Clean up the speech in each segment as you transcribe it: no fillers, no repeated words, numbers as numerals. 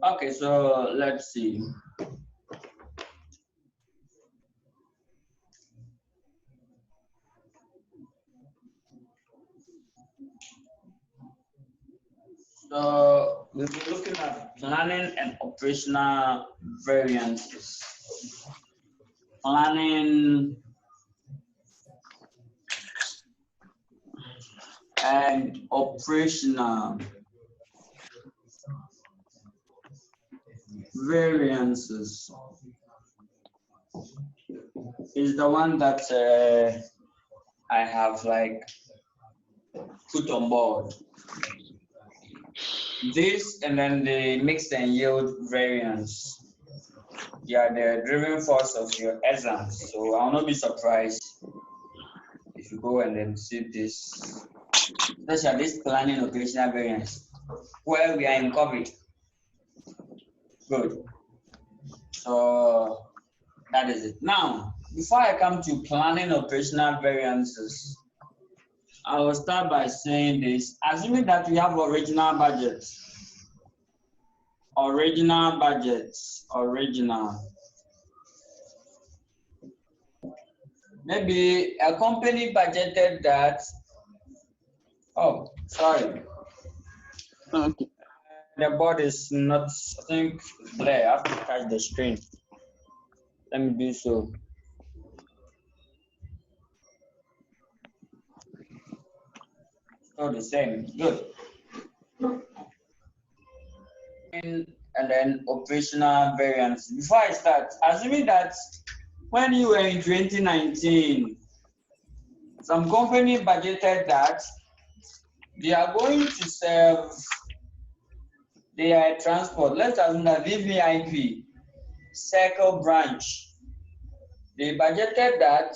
Okay, so let's see. So we'll be looking at planning and operational variances. Planning and operational variances is the one that I have like put on board. This and then the mixed and yield variance. Yeah, the driving force of your exams. So I'll not be surprised if you go and then see this, especially this planning operational variance, where we are in COVID. Good. So that is it. Now, before I come to planning operational variances, I will start by saying this. Assuming that we have original budgets. Original. Maybe a company budgeted that. Oh, sorry. Okay. The board is not, I think, there. I have to touch the screen. Let me do so. Oh, the same. Good. And then operational variance. Before I start, assuming that when you were in 2019, some company budgeted that they are going to serve their transport. Let's assume that VVIP, Circle Branch, they budgeted that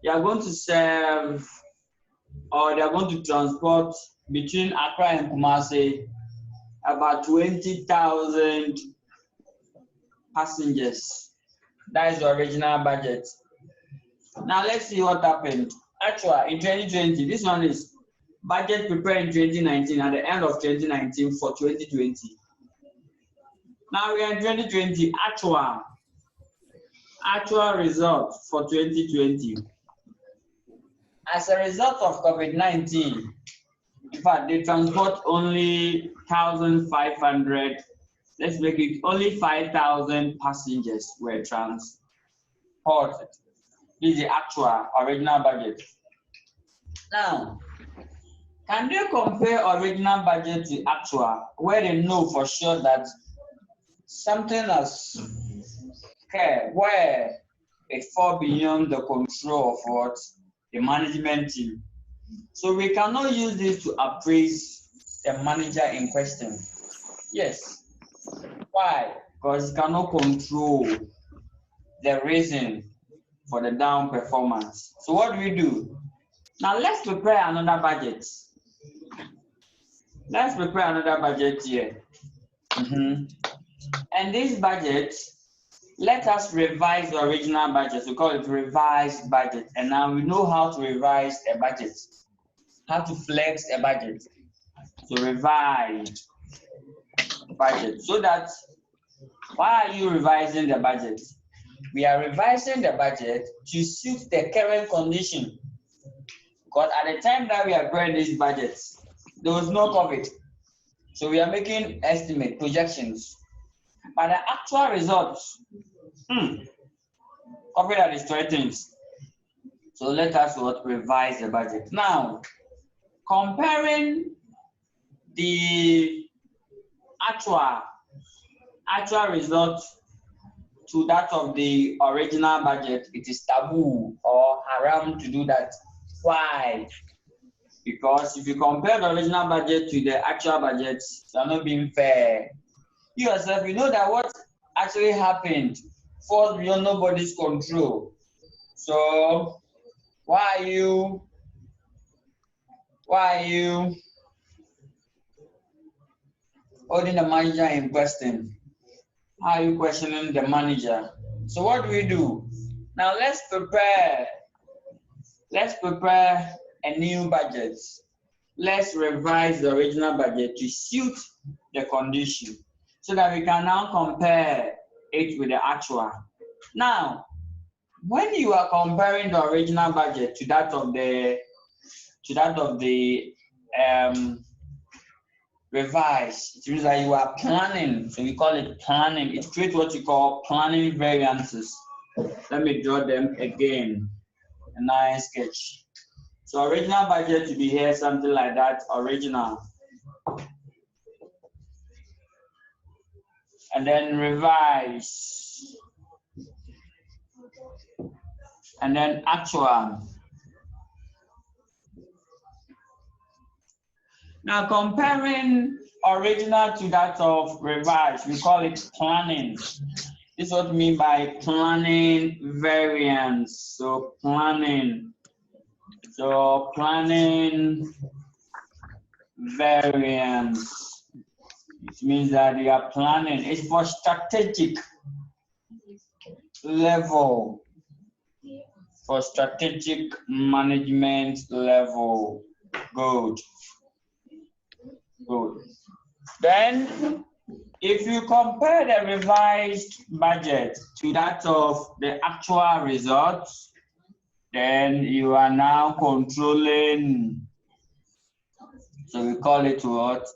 they are going to serve or they are going to transport between Accra and Kumasi about 20,000 passengers. That is the original budget. Now let's see what happened. Actually, in 2020, this one is budget prepared in 2019 at the end of 2019 for 2020. Now we are in 2020, actual result for 2020. As a result of COVID-19, in fact, they transport only 1,500. Let's make it only 5,000 passengers were transported. This is the actual original budget. Now, can they compare original budget to actual, where they know for sure that something has occurred, where it falls beyond the control of what the management team? So we cannot use this to appraise the manager in question. Yes. Why? Because it cannot control the reason for the down performance. So what do we do? Now let's prepare another budget. Let's prepare another budget here. And this budget, let us revise the original budget. We call it revised budget. And now we know how to revise a budget, how to flex a budget. So revised budget. So that, why are you revising the budget? We are revising the budget to suit the current condition. Because at the time that we are preparing this budget, there was no COVID. So we are making estimate, projections. But the actual results, COVID had destroyed things. So let us revise the budget. Now, comparing the actual result to that of the original budget, it is taboo or haram to do that. Why? Because if you compare the original budget to the actual budget, you are not being fair. You yourself, you know that what actually happened falls beyond nobody's control. So why are you holding the manager in question? How are you questioning the manager? So what do we do? Now let's prepare a new budget. let's revise the original budget to suit the condition so that we can now compare it with the actual. Now, when you are comparing the original budget to that of the revised, it means that you are planning. So we call it planning. It creates what you call planning variances. Let me draw them again. A nice sketch. So original budget to be here, something like that. Original. And then revise. And then actual. Now comparing original to that of revised, we call it planning. This is what we mean by planning variance. So planning variance. It means that you are planning. It's for strategic level. For strategic management level. Good. Then, if you compare the revised budget to that of the actual results, then you are now controlling. So we call it what?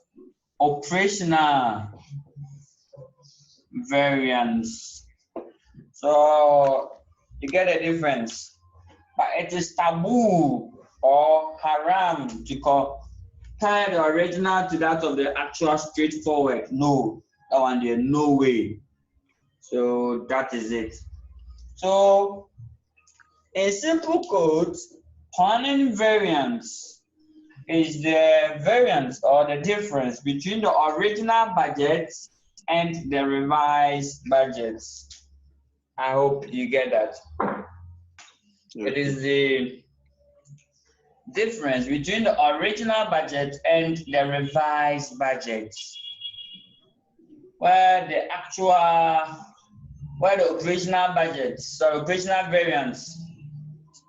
Operational variance. So you get a difference. But it is taboo or haram to compare the original to that of the actual straightforward. No, that one there, no way. So that is it. So in simple code, planning variance is the variance or the difference between the original budget and the revised budgets. I hope you get that. It is the difference between the original budget and the revised budget, where the operational budget, so operational variance,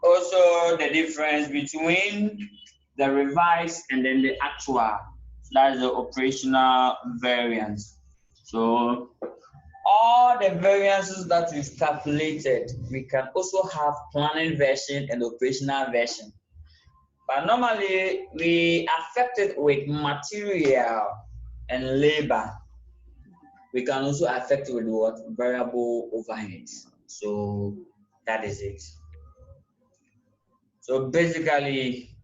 also the difference between the revised and then the actual. That's the operational variance. So all the variances that we've calculated, we can also have planning version and operational version. But normally we affect it with material and labor. We can also affect it with what? Variable overheads. So that is it. So basically,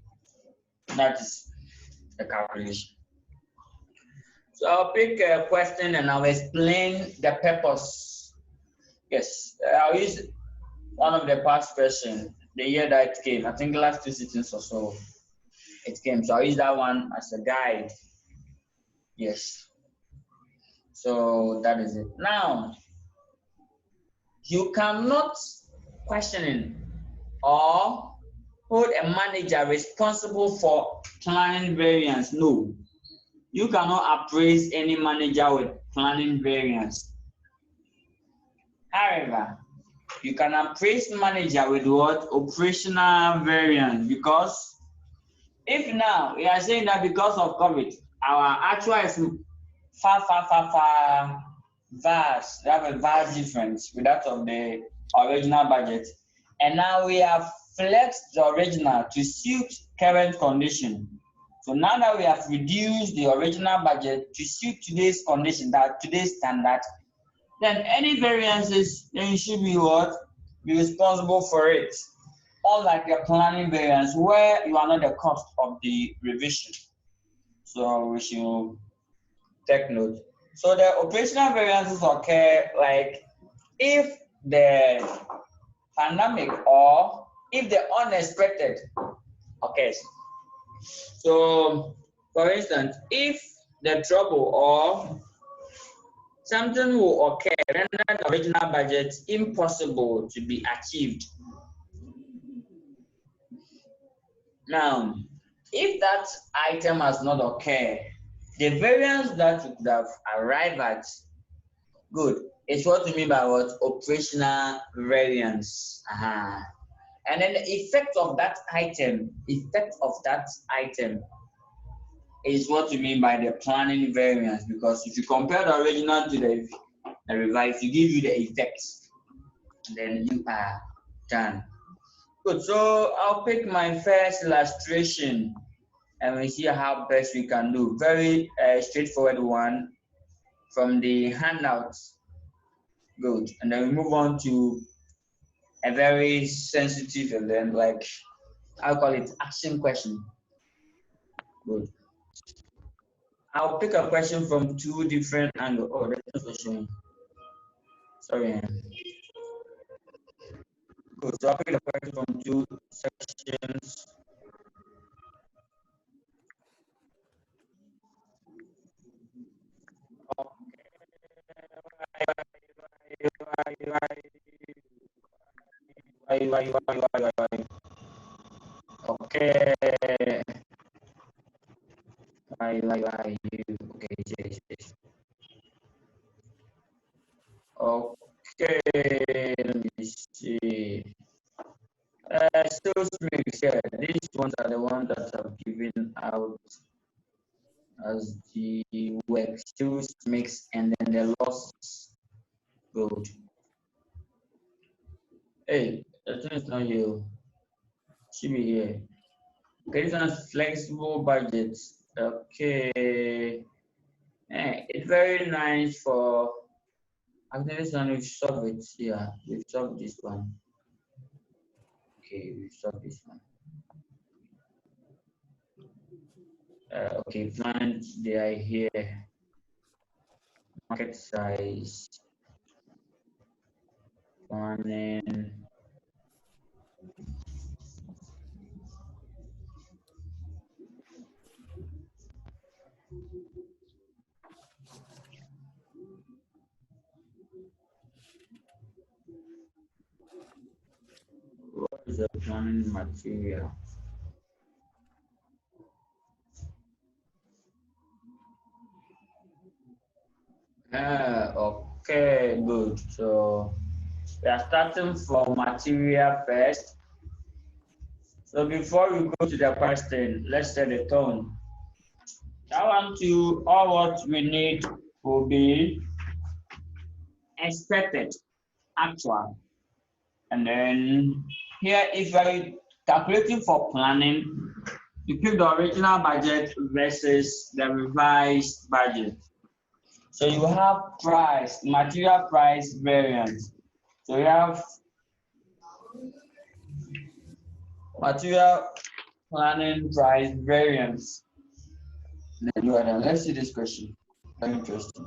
that is the calculation. So I'll pick a question and I'll explain the purpose. Yes, I'll use one of the past questions, the year that it came. I think last 2 sittings or so it came. So I'll use that one as a guide. Yes. So that is it. Now, you cannot question or hold a manager responsible for planning variance. No. You cannot appraise any manager with planning variance. However, you can appraise manager with what? Operational variance. Because if now we are saying that because of COVID, our actual is far vast. We have a vast difference with that of the original budget. And now we have flexed the original to suit current condition. So now that we have reduced the original budget to suit today's condition, that today's standard, then any variances, then you should be what? Be responsible for it. Unlike the planning variance where you are not the cost of the revision. So we should take note. So the operational variances occur like if the pandemic or if the unexpected occurs. So for instance, if the trouble or something will occur, render the original budget impossible to be achieved. Now, if that item has not occurred, the variance that you could have arrived at, good, it's what we mean by what? Operational variance. And then the effect of that item is what we mean by the planning variance, because if you compare the original to the revised, you give you the effects, and then you are done. Good, so I'll pick my first illustration and we see how best we can do. Very straightforward one from the handouts. Good, and then we move on to a very sensitive and then like, I'll call it action question. Good. I'll pick a question from two different angles. Oh, that's not showing. Sorry. Good. So I'll pick a question from two sections. Okay. Why you? Okay, yes. Okay, let me see. Sales mix, yeah, these ones are the ones that I've given out as the work. Sales mix and then the losses. Good. Hey, the thing is not here. Should be here. Okay, this one is flexible budgets. Okay. It's very nice for. I think this one we've solved it. Yeah, we've solved this one. Okay, we've solved this one. Okay, plans, they are here. Market size, planning. What is the planning material? Okay, good. So we are starting from material first. So before we go to the question, let's set the tone. I want to, all what we need will be expected, actual. And then here, if we're calculating for planning, you pick the original budget versus the revised budget. So you have price, material price variance. So you have material planning price variance. Then you are done. Let's see this question. Very interesting.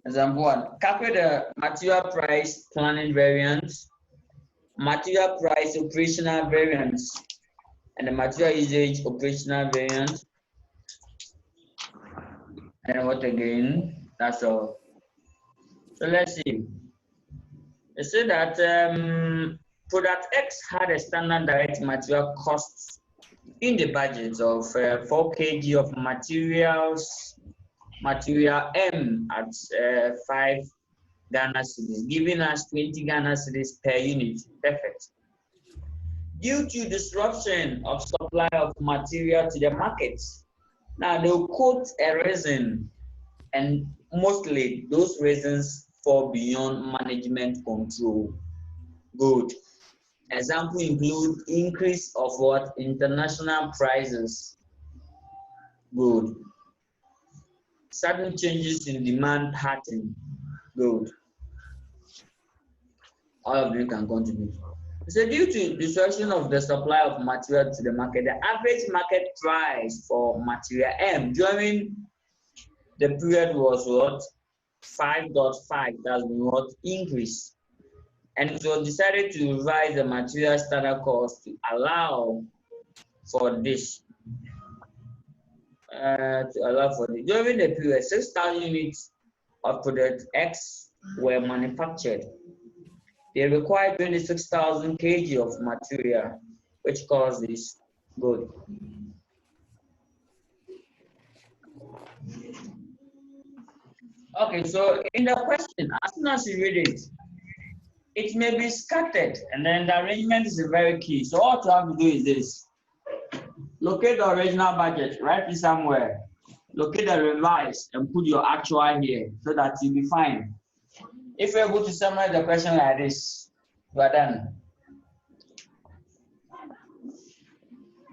Example one, calculate the material price planning variance, material price operational variance, and the material usage operational variance. And what again? That's all. So let's see. They say that product X had a standard direct material cost in the budget of 4 kg of material M at 5 Ghana cedis, giving us 20 Ghana cedis per unit. Perfect. Due to disruption of supply of material to the market, now they'll quote a reason, and mostly those reasons fall beyond management control. Good. Example include increase of what? International prices. Good. Sudden changes in demand pattern. Good. All of you can contribute. So due to disruption of the supply of material to the market, the average market price for material M during the period was what? 5.5. That's been what? Increase. And it was decided to revise the material standard cost to allow for this. During the period, 6,000 units of product X were manufactured. They required 26,000 kg of material, which caused this. Good. Okay, so in the question, as soon as you read it, it may be scattered, and then the arrangement is very key. So all you have to do is this. Locate the original budget, write it somewhere. Locate the revised and put your actual here so that you'll be fine. If you're able to summarize the question like this, you are done.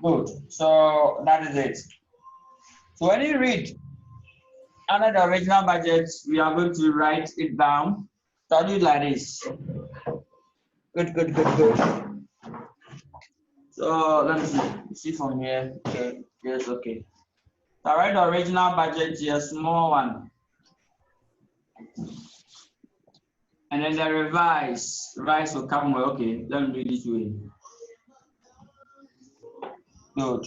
Good. So that is it. So when you read under the original budget, we are going to write it down. So do it like this. Good, good, good, good. So let me see from here. Okay, yes, okay. So write the original budget here, small one. And then the revise will come well. Okay, let me do it this way. Good.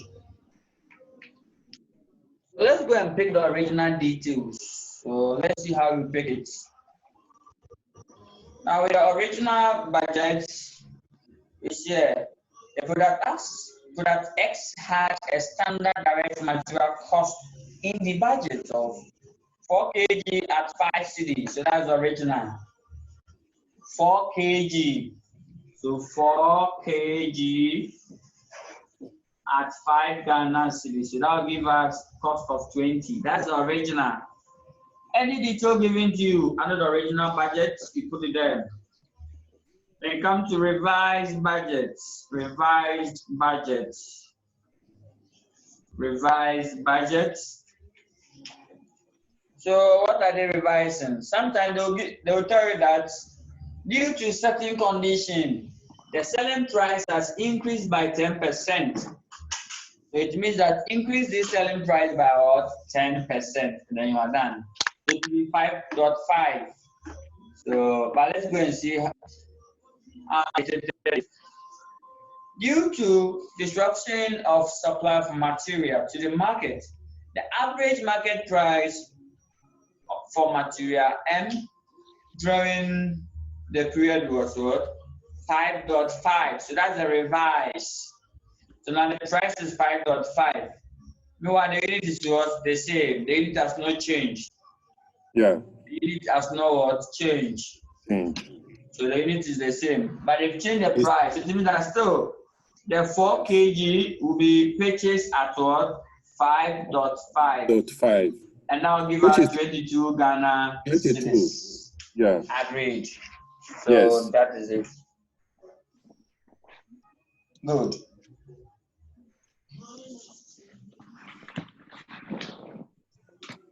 So let's go and pick the original details. So let's see how we pick it. Now with the original budget is here. The product X had a standard direct material cost in the budget of 4 kg at 5 cedi. So that's the original. 4 kg. So 4 kg at 5 Ghana cedis. So that will give us cost of 20. That's the original. Any detail given to you under the original budget, you put it there. Then come to revised budgets. Revised budgets. Revised budgets. So what are they revising? Sometimes they will tell you that due to certain condition, the selling price has increased by 10%. So it means that increase this selling price by what? 10%. Then you are done. It will be 5.5. So, but let's go and see how it is. Due to disruption of supply of material to the market, the average market price for material M during the period was what? 5.5. So that's a revise. So now the price is 5.5. Meanwhile, the unit is what? The same. The unit has not changed. Yeah. The unit has not changed. So the unit is the same. But they've changed the price. It means that still the 4 kg will be purchased at what? 5.5. And now give us 22 Ghana cedis. Yeah. Agreed. So that is it. Good.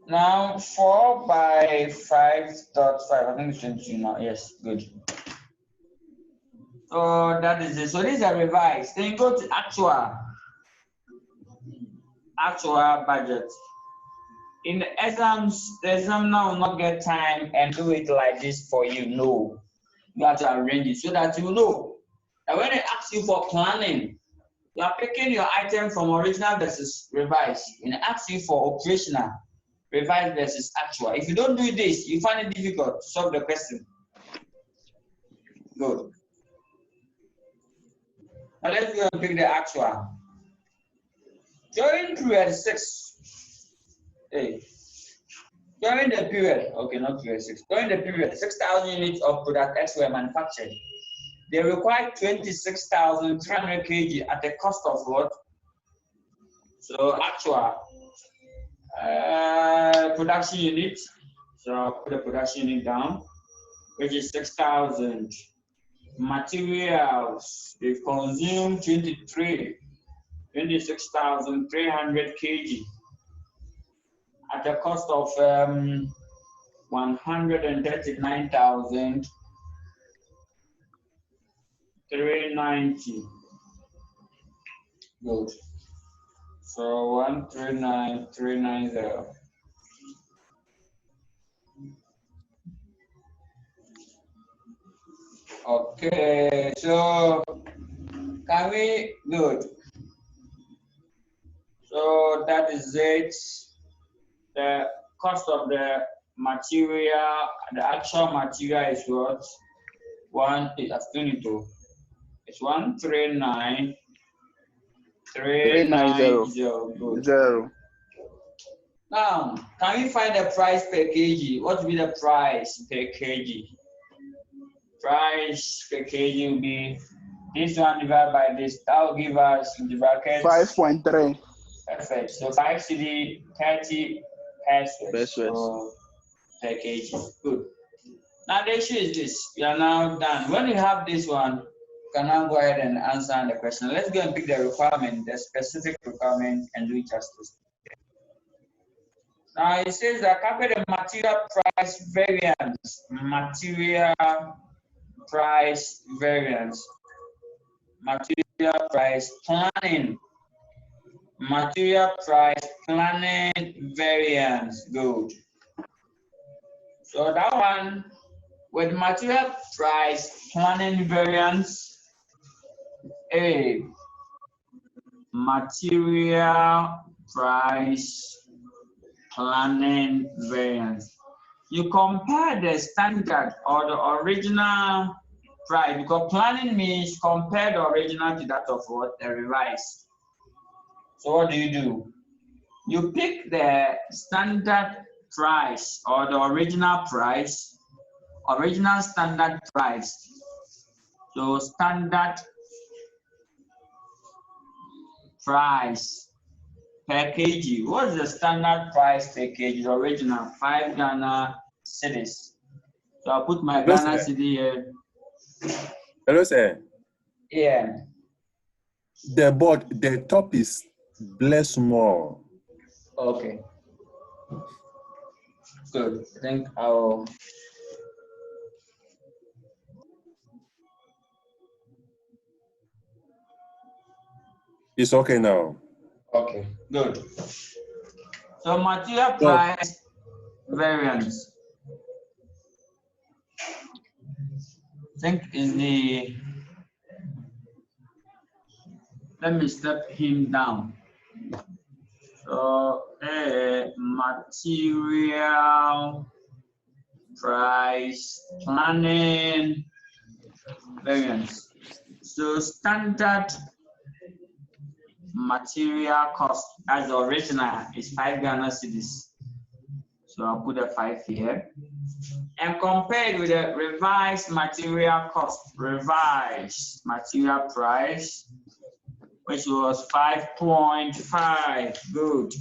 Now 4 by 5.5. I think it's 22 now. Yes, good. So that is it. So this is a revised. Then go to actual budget. In the exams, the examiner will not get time and do it like this for you. No, you have to arrange it so that you know that when they ask you for planning, you are picking your item from original versus revised. And they ask you for operational, revised versus actual. If you don't do this, you find it difficult to solve the question. Good. Now let's go and pick the actual. During period 6, during the period, okay, not period 6, during the period, 6,000 units of product X were manufactured. They require 26,300 kg at the cost of what? So actual production unit. So I'll put the production unit down, which is 6,000. Materials, they've consumed 26,300 kg at the cost of 139,390. Good. So 139,390. Okay, so can we, good. So that is it. The cost of the material, the actual material is what? It's 139,390. Good. Now, can we find the price per kg? What will be the price per kg? Price per kg will be This one divided by this, that will give us in the brackets 5.3. Perfect. So 5 CD, 30 pesos Pesos. per kg. Good. Now the issue is this. We are now done. When you have this one, you can now go ahead and answer the question. Let's go and pick the requirement, the specific requirement, and do it justice. Now it says that calculate the material price variance. Material price variance. Material price planning. Material price planning variance. Good. So that one with material price planning variance, A, material price planning variance. You compare the standard or the original price, because planning means compare the original to that of what? The revised. So what do? You pick the standard price or the original price, original standard price. So standard price per kg. What's the standard price per kg? The original 5 Ghana cedis. So I'll put my Ghana cedi here. Hello, sir. Yeah. The top is bless more. Okay. Good. I think I'll. It's okay now. Okay. Good. So material price variance. I think is the. Let me step him down. So material price planning variance. So standard material cost as the original is 5 Ghana cedis. So I'll put a 5 here. And compared with the revised material cost, revised material price, which was 5.5. Good.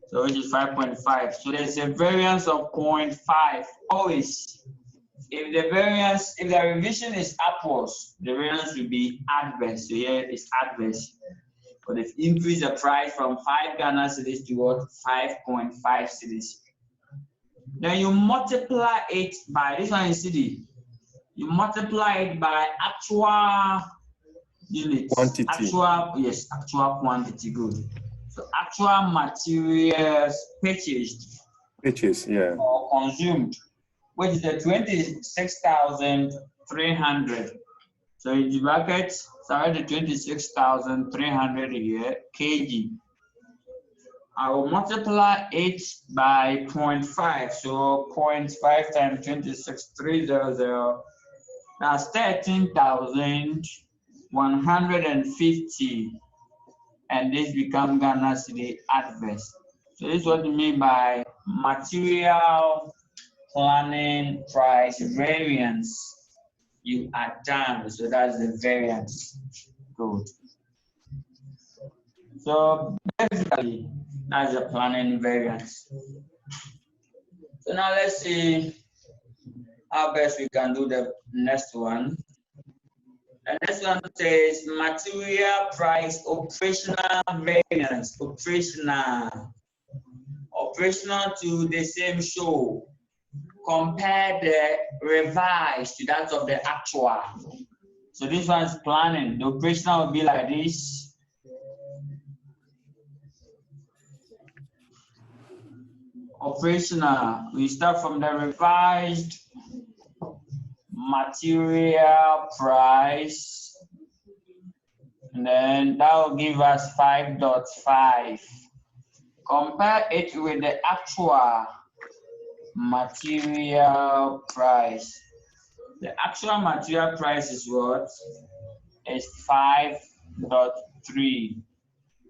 So which is 5.5. So there's a variance of 0.5. Always, if the revision is upwards, the variance will be adverse. So here it's adverse. But if you increase the price from 5 Ghana cedis to what? 5.5 cedis. Then you multiply it by, this one is cedi. You multiply it by actual units. Quantity. Actual quantity. Good. So actual materials purchased. Yeah. Or consumed, which is the 26,300. So in the bracket, sorry, the 26,300 here, kg. I will multiply it by 0.5. So 0.5 times 26,300. That's 13,150. And this becomes Ghana cedi adverse. So this is what we mean by material planning price variance. You are done. So that's the variance. Good. So basically, that's the planning variance. So now let's see how best we can do the next one. The next one says material price operational variance. Operational to the same show. Compare the revised to that of the actual. So this one's planning. The operational will be like this. Operational, we start from the revised material price, and then that will give us 5.5. Compare it with the actual material price. The actual material price is what? Is 5.3.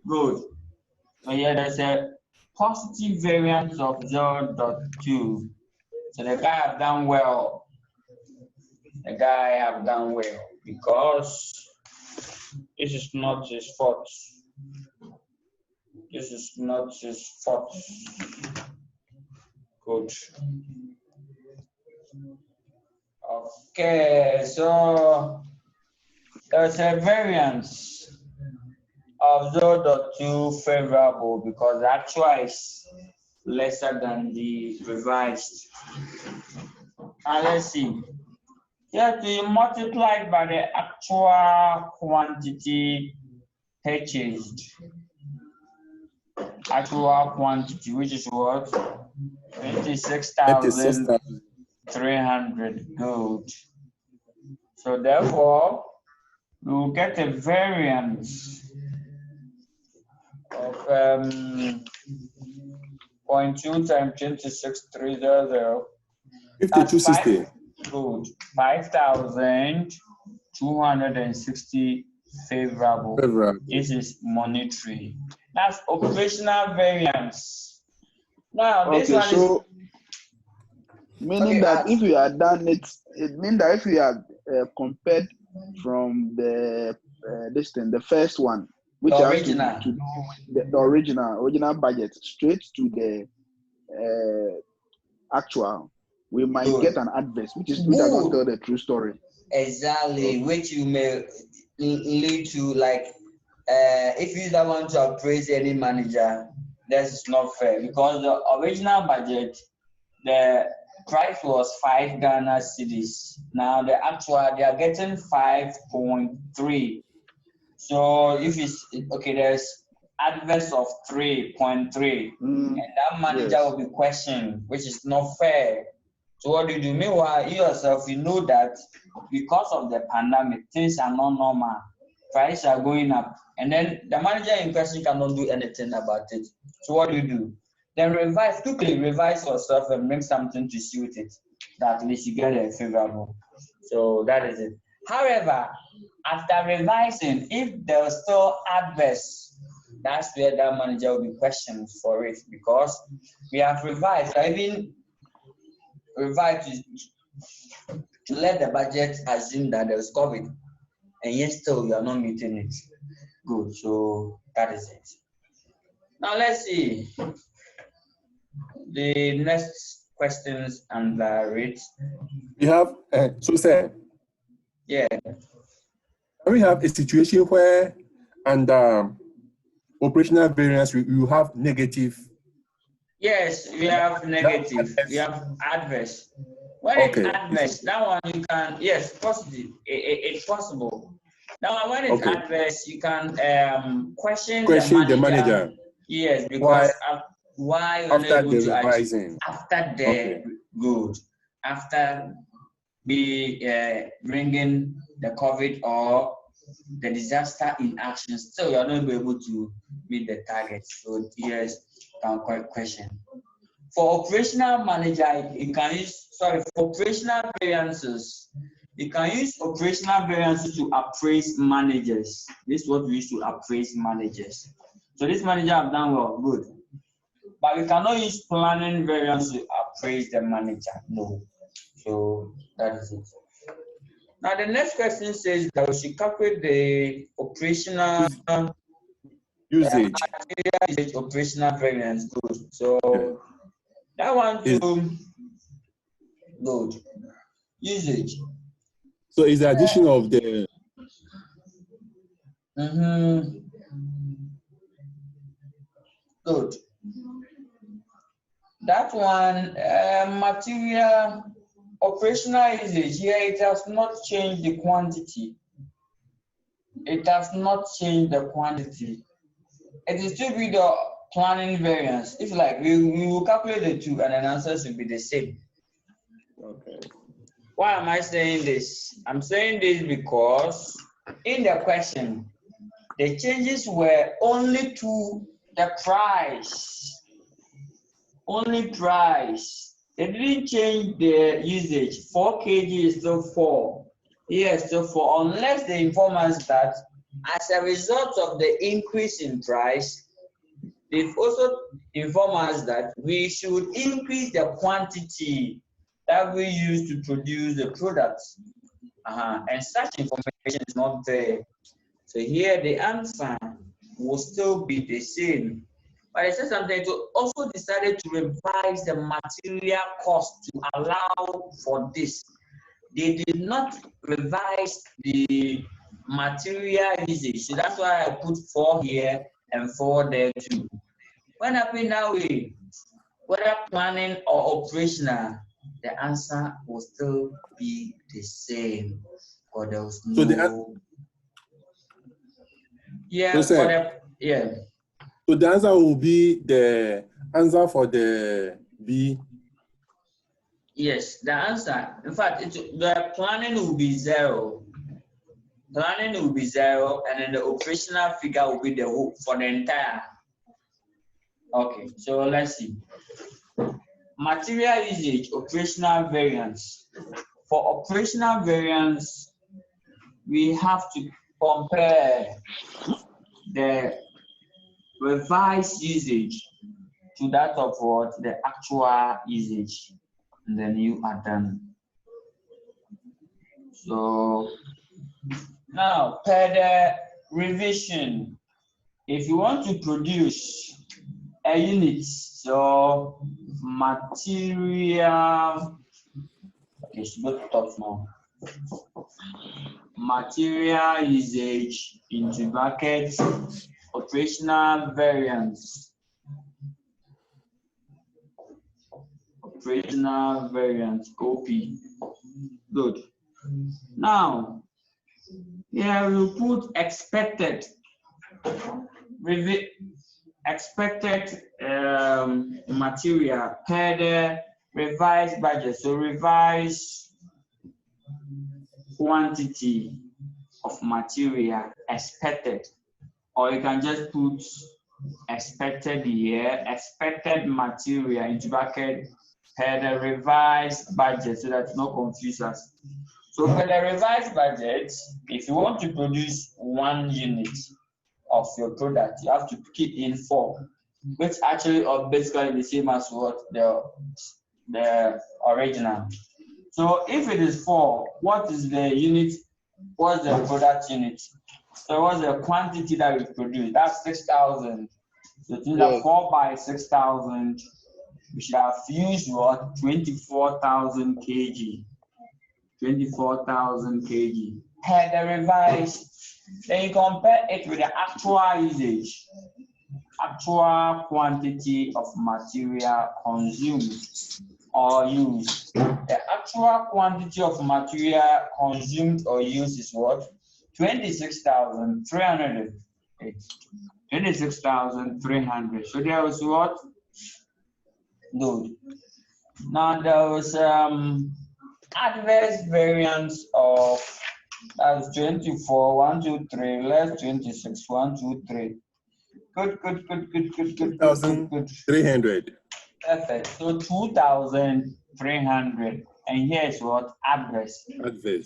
Good. So here there's a positive variance of 0.2. So the guy have done well. because this is not his fault. This is not his fault. Good. Okay, so there's a variance of 0.2 favorable because the actual is lesser than the revised. Now let's see. Here to multiply by the actual quantity purchased. Actual quantity, which is what? 26,300 gold. So therefore, we will get a variance of 0.2 times 26,300. 5260. Good. 5,260 favorable. This is monetary. That's operational variance. Now, this one so meaning that if we had done it, it means that if we had compared from the the first one, which has to do with the original budget straight to the actual, we might get an adverse, which does not tell the true story. Exactly, which you may lead to like if you don't want to appraise any manager, that's not fair because the original budget, the price was 5 Ghana cedis. Now the actual they are getting 5.3. So if it's okay, there's adverse of 3.3, and that manager will be questioned, which is not fair. So what do you do? Meanwhile, you yourself, you know that because of the pandemic, things are not normal. Prices are going up. And then the manager in question cannot do anything about it. So what do? Then quickly revise yourself and bring something to suit it. That at least you get a favorable. So that is it. However, after revising, if there's still adverse, that's where that manager will be questioned for it because we have revised. I even revised to let the budget assume that there's COVID, and yet still we are not meeting it. Good, so that is it. Now let's see the next questions and rates. We have so say. Yeah. We have a situation where under operational variance you have negative. Yes, we have negative. We have adverse. When it's adverse, that one you can, yes, positive. It's possible. Now, when it's adverse, you can question the manager. Yes, because why you're not able to achieve after the good, after bringing the COVID or the disaster in action, still you're not able to meet the target. So yes, can question. For operational manager, you can use for operational variances. You can use operational variances to appraise managers. This is what we use to appraise managers. So this manager have done well, good. But we cannot use planning variance to appraise the manager. No. So that is it. Now the next question says that we should calculate the operational usage. Operational variance. Good. So that one too. Good. Usage. So it's the addition of the. Good. That one, material operational usage here, it has not changed the quantity. It has not changed the quantity. It will still be the planning variance. If like we will calculate the two and the answers will be the same. Okay. Why am I saying this? I'm saying this because in the question, the changes were only to the price. Only price. They didn't change the usage. 4 kg is still 4. Yes, still 4, unless they inform us that as a result of the increase in price, they've also informed us that we should increase the quantity that we use to produce the products. And such information is not there. So here the answer will still be the same. But it says something to also decided to revise the material cost to allow for this. They did not revise the material usage. So that's why I put 4 here and 4 there too. When happened that way, whether planning or operational, the answer will still be the same. Because there was no. So the answer will be the answer for the B. Yes, the answer. In fact, the planning will be 0. Planning will be 0, and then the operational figure will be the whole for the entire. Okay, so let's see. Material usage, operational variance. For operational variance, we have to compare the revised usage to that of what the actual usage, and then you are done. So now per the revision, if you want to produce a unit, so material, okay, so go to top now. Material usage into brackets, operational variance. Operational variance, OP. Good. Now, here we put expected material per the revised budget. So revised quantity of material expected, or you can just put expected here, expected material into bracket per the revised budget, so that not confuse us. So for the revised budget, if you want to produce 1 unit of your product, you have to keep in 4, which actually are basically the same as what the original. So if it is 4, what is the unit? What's the product unit? So what's the quantity that we produce? That's 6,000. So to that 4 by 6,000, we should have used what? 24,000 kg. 24,000 kg. Per the revised, then you compare it with the actual usage, actual quantity of material consumed or used. The actual quantity of material consumed or used is what? 26,300. 26,300. So there was what? Good. Now there was adverse variance of, that's 24, 1, 2, 3, less 26, 1, 2, 3. Good. 2,300. Perfect. So 2,300. And here's what? Adverse.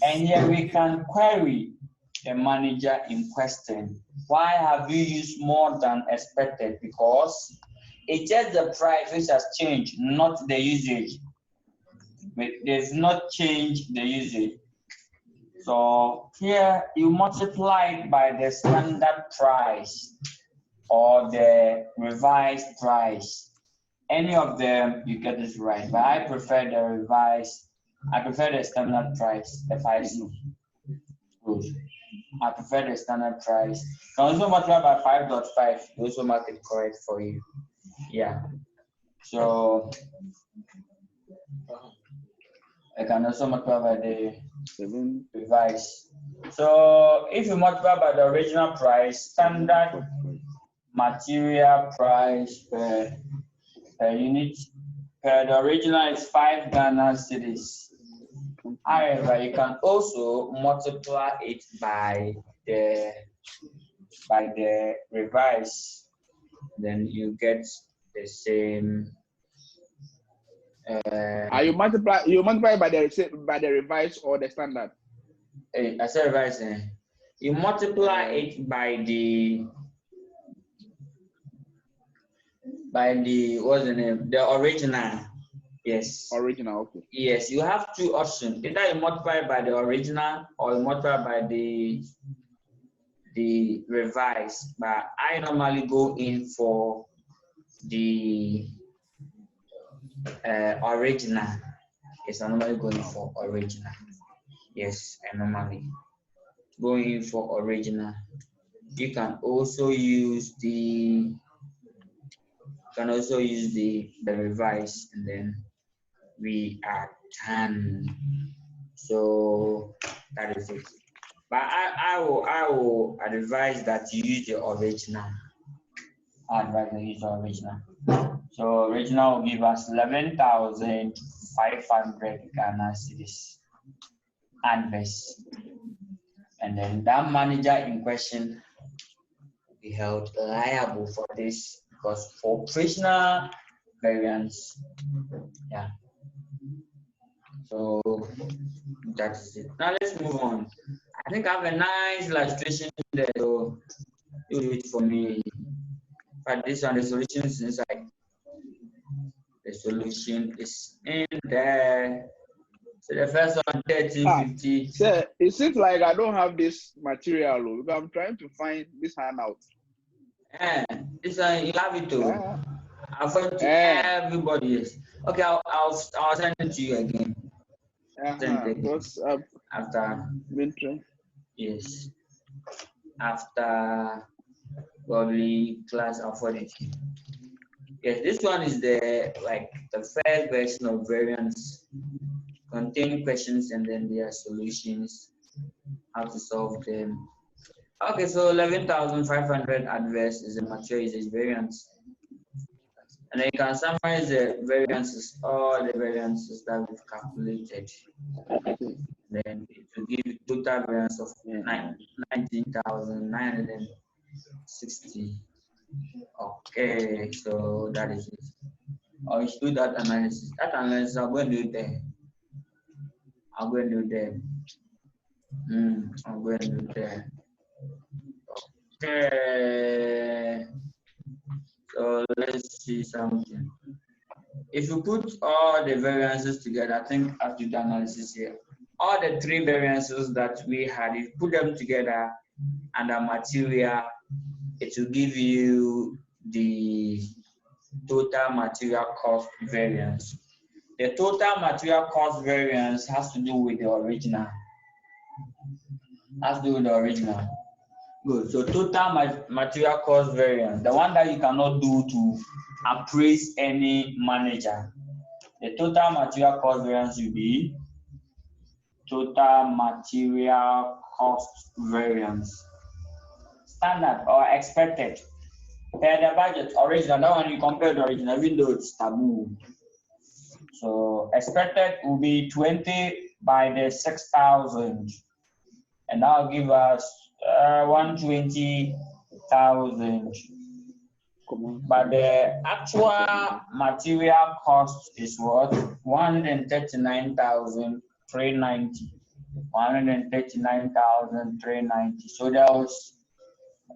And here we can query the manager in question. Why have you used more than expected? Because it's just the price which has changed, not the usage. It does not change the usage. So here you multiply it by the standard price or the revised price. Any of them, you get this right. But I prefer the revised. I prefer the standard price, FIC. Good. I prefer the standard price. Can also multiply by 5.5. Also mark it correct for you. Yeah. So I can also multiply by the revised. So if you multiply by the original price, standard material price per unit, per the original is 5 Ghana cedis. However, you can also multiply it by the revised, then you get the same. You multiply by the revised or the standard? I said revised. You multiply it by the what's the name? The original. Yes. Original, okay. Yes, you have two options. Either you multiply by the original or you multiply by the revised. But I normally go in for the original. Yes, I normally go in for original. Yes, I normally go in for original. You can also use the revise, and then we are done. So that is it. But I will advise that you use the original. I advise that you use the original. So original will give us 11,500 Ghana cedis adverse. And then that manager in question will be held liable for this because for operational variance, yeah. So that is it. Now let's move on. I think I have a nice illustration there, so you do it for me. But this one, the solution is inside. The solution is in there. So the first one, 1350. Sir, it seems like I don't have this material, but I'm trying to find this handout. This one, you have it too. I'll send it to everybody. Yes. Okay, I'll send it to you again. Because after yes, after probably class, I'll forward it to you. Yes, this one is the first version of variance, contain questions and then their solutions, how to solve them. Okay, so 11,500 adverse is the material usage variance. And then you can summarize the variances, all the variances that we've calculated. Then it will give you total variance of 19,960. Okay, so that is it. Or you should do that analysis. That analysis, I'm going to do it there. I'm going to do it there. Okay. So let's see something. If you put all the variances together, I think I have to do the analysis here. All the three variances that we had, if you put them together under material, it will give you the total material cost variance. The total material cost variance has to do with the original. Good. So total material cost variance, the one that you cannot do to appraise any manager. The total material cost variance will be total material cost variance. Standard or expected. Per the budget, original, that one you compare the original, even though it's taboo. So expected will be 20 by the 6,000. And that'll give us 120,000. But the actual material cost is what? 139,390. 139,390. So there was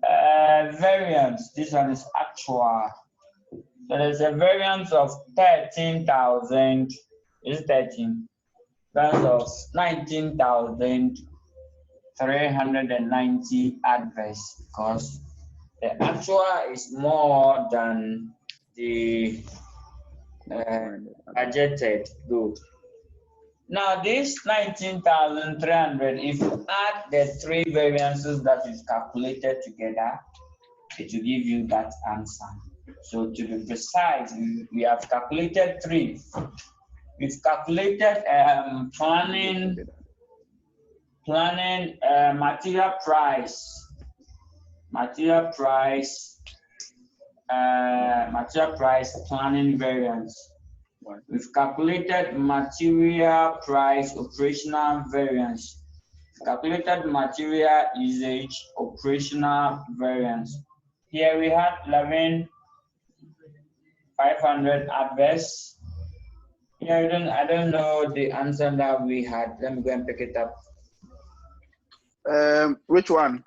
variance. This one is actual. So there's a variance of 13,000. Is 13? Variance of 19,390 adverse because the actual is more than the budgeted. Good. Now this 19,300, if you add the three variances that we've calculated together, it will give you that answer. So to be precise, we have calculated three. We've calculated planning material price planning variance. We've calculated material price operational variance. Calculated material usage operational variance. Here we had 11,500 adverse. Here I don't know the answer that we had. Let me go and pick it up. Which one?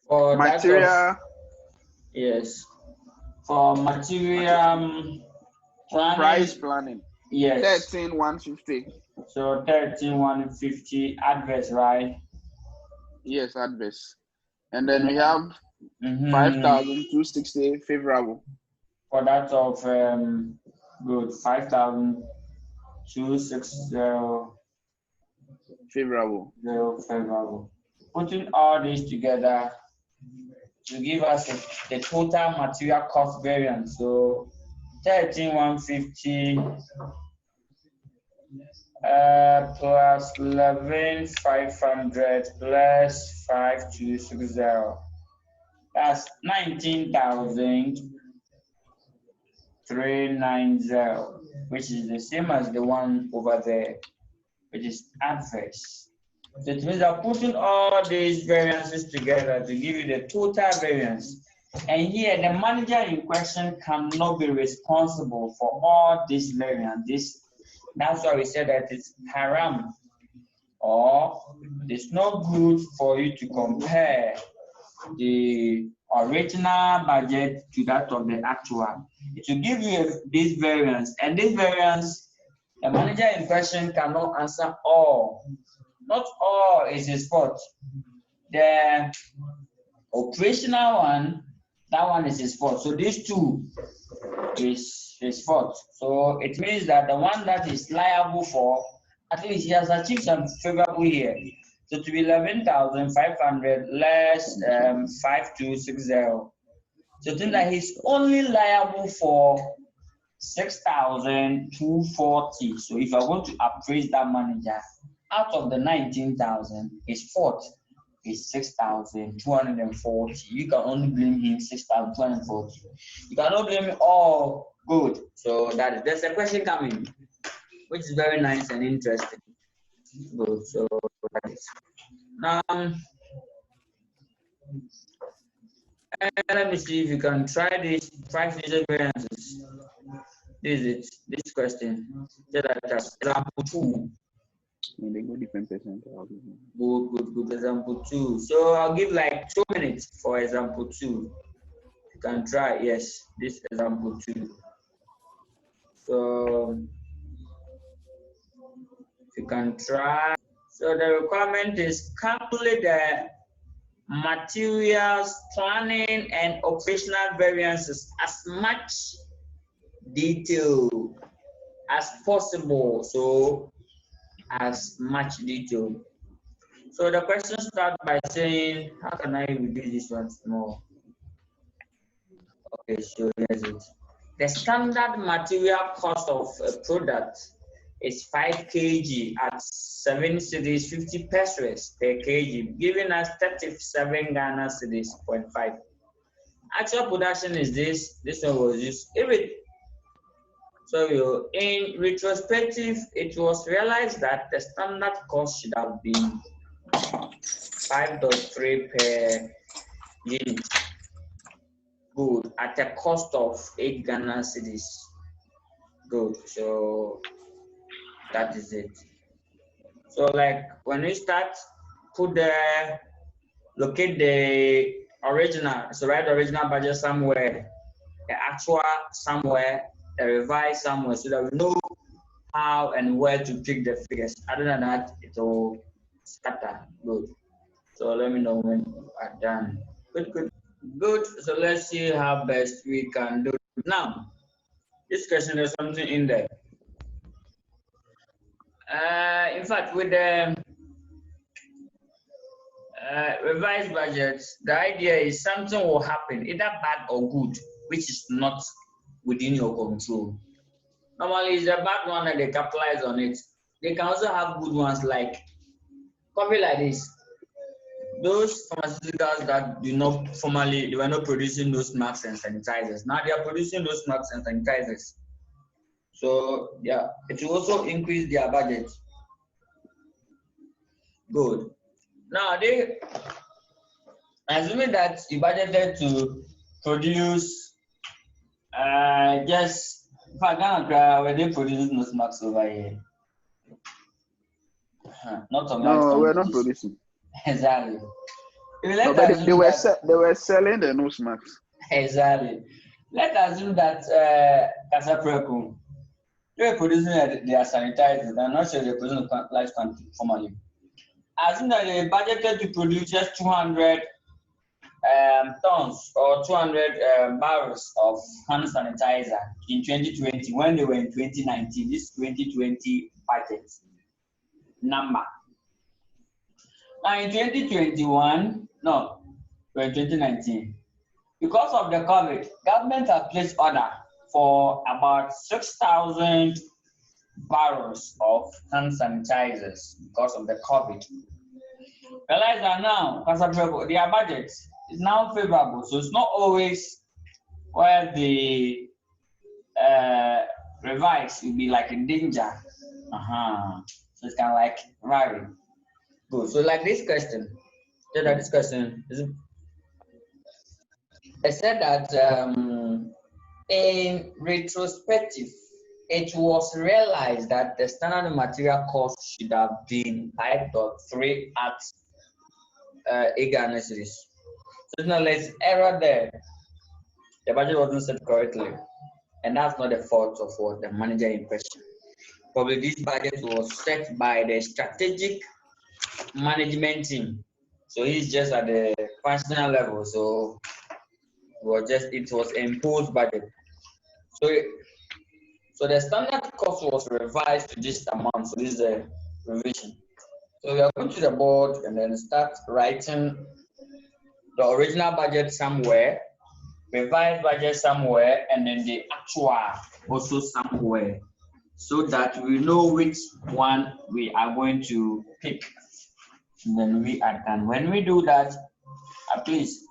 For material. Yes. For material price planning. Yes. 13,150. So 13,150 adverse, right? Yes, adverse. And then we have 5,260 favorable. For that of good 5,260 favorable. Favorable. Putting all these together to give us the total material cost variance. So 13,150 plus 11,500 plus 5,260. That's 19,390, which is the same as the one over there, which is adverse. So it means that putting all these variances together to give you the total variance. And here, the manager in question cannot be responsible for all this variance. That's why we said that it's haram, or it's not good for you to compare the original budget to that of the actual. It will give you this variance, and this variance, the manager in question cannot answer all. Not all is his fault. The operational one, that one is his fault. So these two is his fault. So it means that the one that is liable for, at least he has achieved some favorable here. So to be 11,500 less 5,260. So think that he's only liable for 6,240. So if you're going to appraise that manager, out of the 19,000, his fault is 6,240. You can only blame him 6,240. You cannot blame him all good. So there's a question coming, which is very nice and interesting. Good. So now let me see if you can try this 5 digit variances. This is it. This question. Example 2. They go different percent. Good. Example 2. So I'll give like 2 minutes for example 2. You can try, yes, this example 2. So you can try. So the requirement is calculate the materials, planning, and operational variances as much detail as possible. So as much detail. So the question starts by saying, how can I reduce this one more? Okay, so here's it. The standard material cost of a product is 5 kg at 7 cedis 50 pesos per kg, giving us 37 Ghana cedis 0.5. Actual production is this. This one was used. So in retrospective, it was realized that the standard cost should have been 5.3 per unit. Good, at a cost of 8 Ghana cedis. Good, so that is it. So like when we start, locate the original, so write the original budget somewhere, the actual somewhere, the revised somewhere, so that we know how and where to pick the figures. Other than that, it will scatter. Good. So let me know when you are done. Good. So let's see how best we can do. Now, this question, there's something in there. In fact, with the revised budgets, the idea is something will happen, either bad or good, which is not within your control. Normally, it's a bad one that they capitalize on it. They can also have good ones like copy like this. Those pharmaceuticals that they were not producing those masks and sanitizers. Now they are producing those masks and sanitizers. So yeah, it will also increase their budget. Good. Now assuming that you budgeted to produce just if I can't were they producing those masks over here? Not on No, we're not producing. Exactly. No, but they were selling the nose masks. Exactly. Let's assume that Casapreco They're producing their sanitizers. I'm not sure they're producing large quantity formally. As soon as they budgeted to produce just 200 tons or 200 barrels of hand sanitizer in 2020 when they were in 2019. This 2020 budget number. Now in 2021, no, we're in 2019. Because of the COVID, government has placed order for about 6,000 barrels of hand sanitizers because of the COVID. Realize that now, because of their budget is now favorable, so it's not always where the revise will be like in danger. So it's kind of like vary. Good. So like this question, I said that in retrospective, it was realized that the standard material cost should have been 5.3 at 8 Ghana cedis. So now there's error there. The budget wasn't set correctly, and that's not the fault of what the manager in question. Probably this budget was set by the strategic management team. So he's just at the functional level. So it was imposed budget. So the standard cost was revised to this amount. So this is a revision. So we are going to the board and then start writing the original budget somewhere, revised budget somewhere, and then the actual also somewhere, so that we know which one we are going to pick. And then we are done. When we do that, at least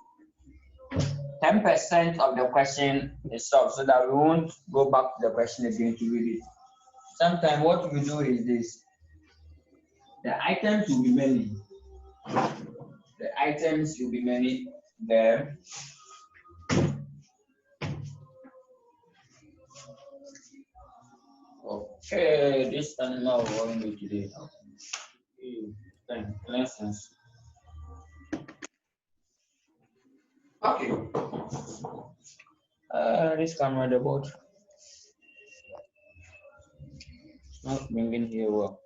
10% of the question is solved, so that we won't go back to the question again to read it. Sometimes what we do is this. The items will be many. The items will be many there. Okay, this animal will warn me today. Lessons. Okay. This camera the board. It's not bringing here well.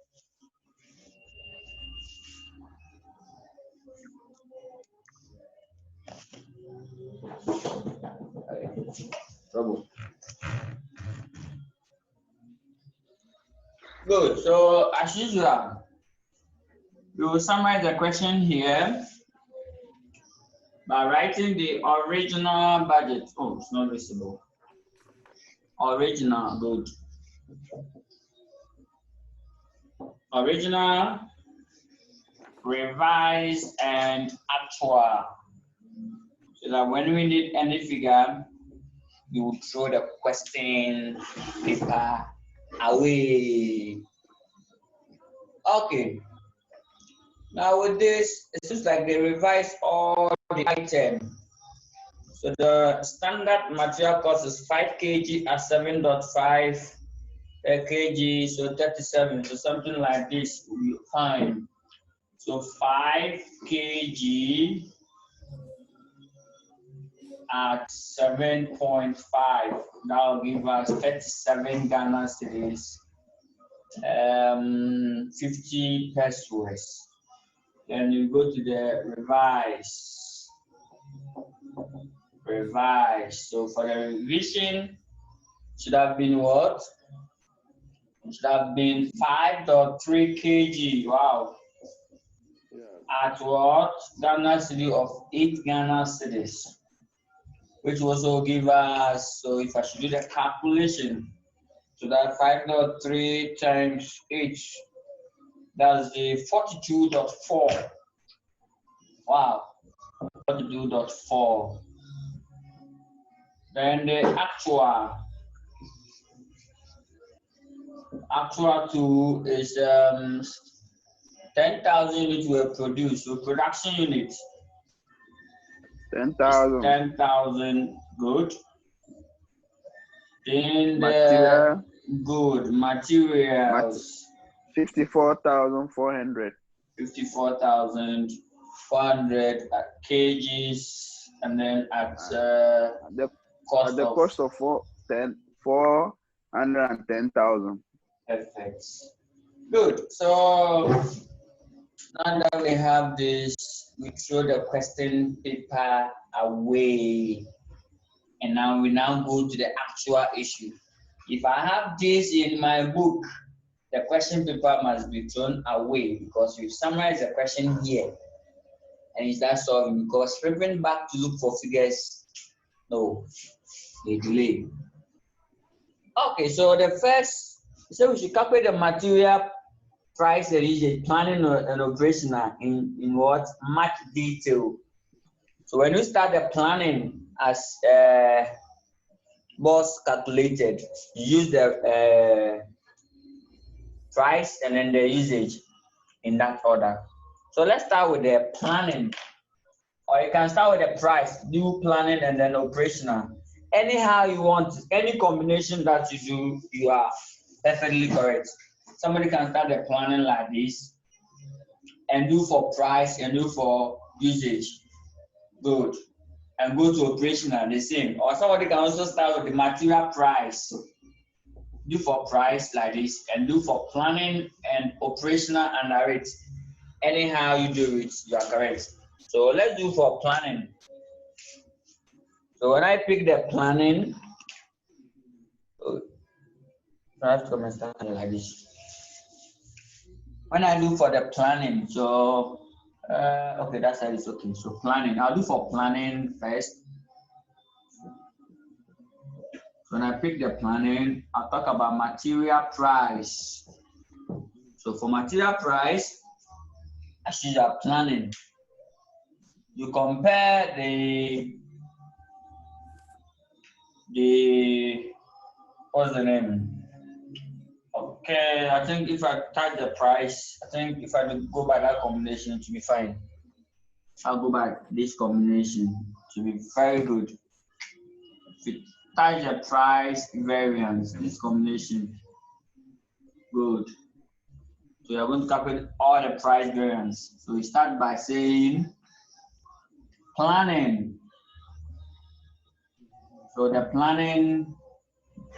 Trouble. Good. So as usual, we will summarize the question here by writing the original budget. Oh, it's not visible. Original, good. Original, revised, and actual. So that when we need any figure, you will throw the question paper away. Okay. Now with this, it seems like they revised all the items. So the standard material cost is 5 kg at 7.5 per kg, so 37. So something like this will be fine. So 5 kg at 7.5, that will give us 37 Ghana cedis, 50 pesos. Then you go to the revise. So for the revision, should have been what? It should have been 5.3 kg. Wow. Yeah. At what? Ghana cedi of 8 Ghana cedis, which also give us, so if I should do the calculation, so that 5.3 times each, that's the 42.4. Wow, 42.4. Then the actual two is 10,000 units were produced. So production units. 10,000. 10,000, good. Then good materials. 54,400. 54,400 kgs, and then at the cost of 4 110,000. Perfect. Good. So now that we have this, we throw the question paper away. And now we go to the actual issue. If I have this in my book, the question paper must be thrown away because you summarize the question here. And is that solving? Because flipping back to look for figures, no, they delay. Okay, so the first, so we should calculate the material price and usage planning and operational in what? Much detail. So when you start the planning as was calculated, you use the price and then the usage in that order. So let's start with the planning, or you can start with the price, do planning and then operational. Anyhow you want, any combination that you do, you are perfectly correct. Somebody can start the planning like this and do for price and do for usage. Good. And go to operational, the same. Or somebody can also start with the material price. Do for price like this and do for planning and operational and narrate. Anyhow you do it, you are correct. So let's do for planning. So when I pick the planning, I have to come and start like this. When I do for the planning, so okay, that's how it's okay. So planning, I'll do for planning first. So when I pick the planning, I'll talk about material price. So for material price, as you are planning, you compare the what's the name? Okay, I think if I type the price, I think if I go by that combination, it will be fine. I'll go by this combination to be very good. If you type the price variance, this combination, good. So you're going to calculate all the price variance. So we start by saying planning. So the planning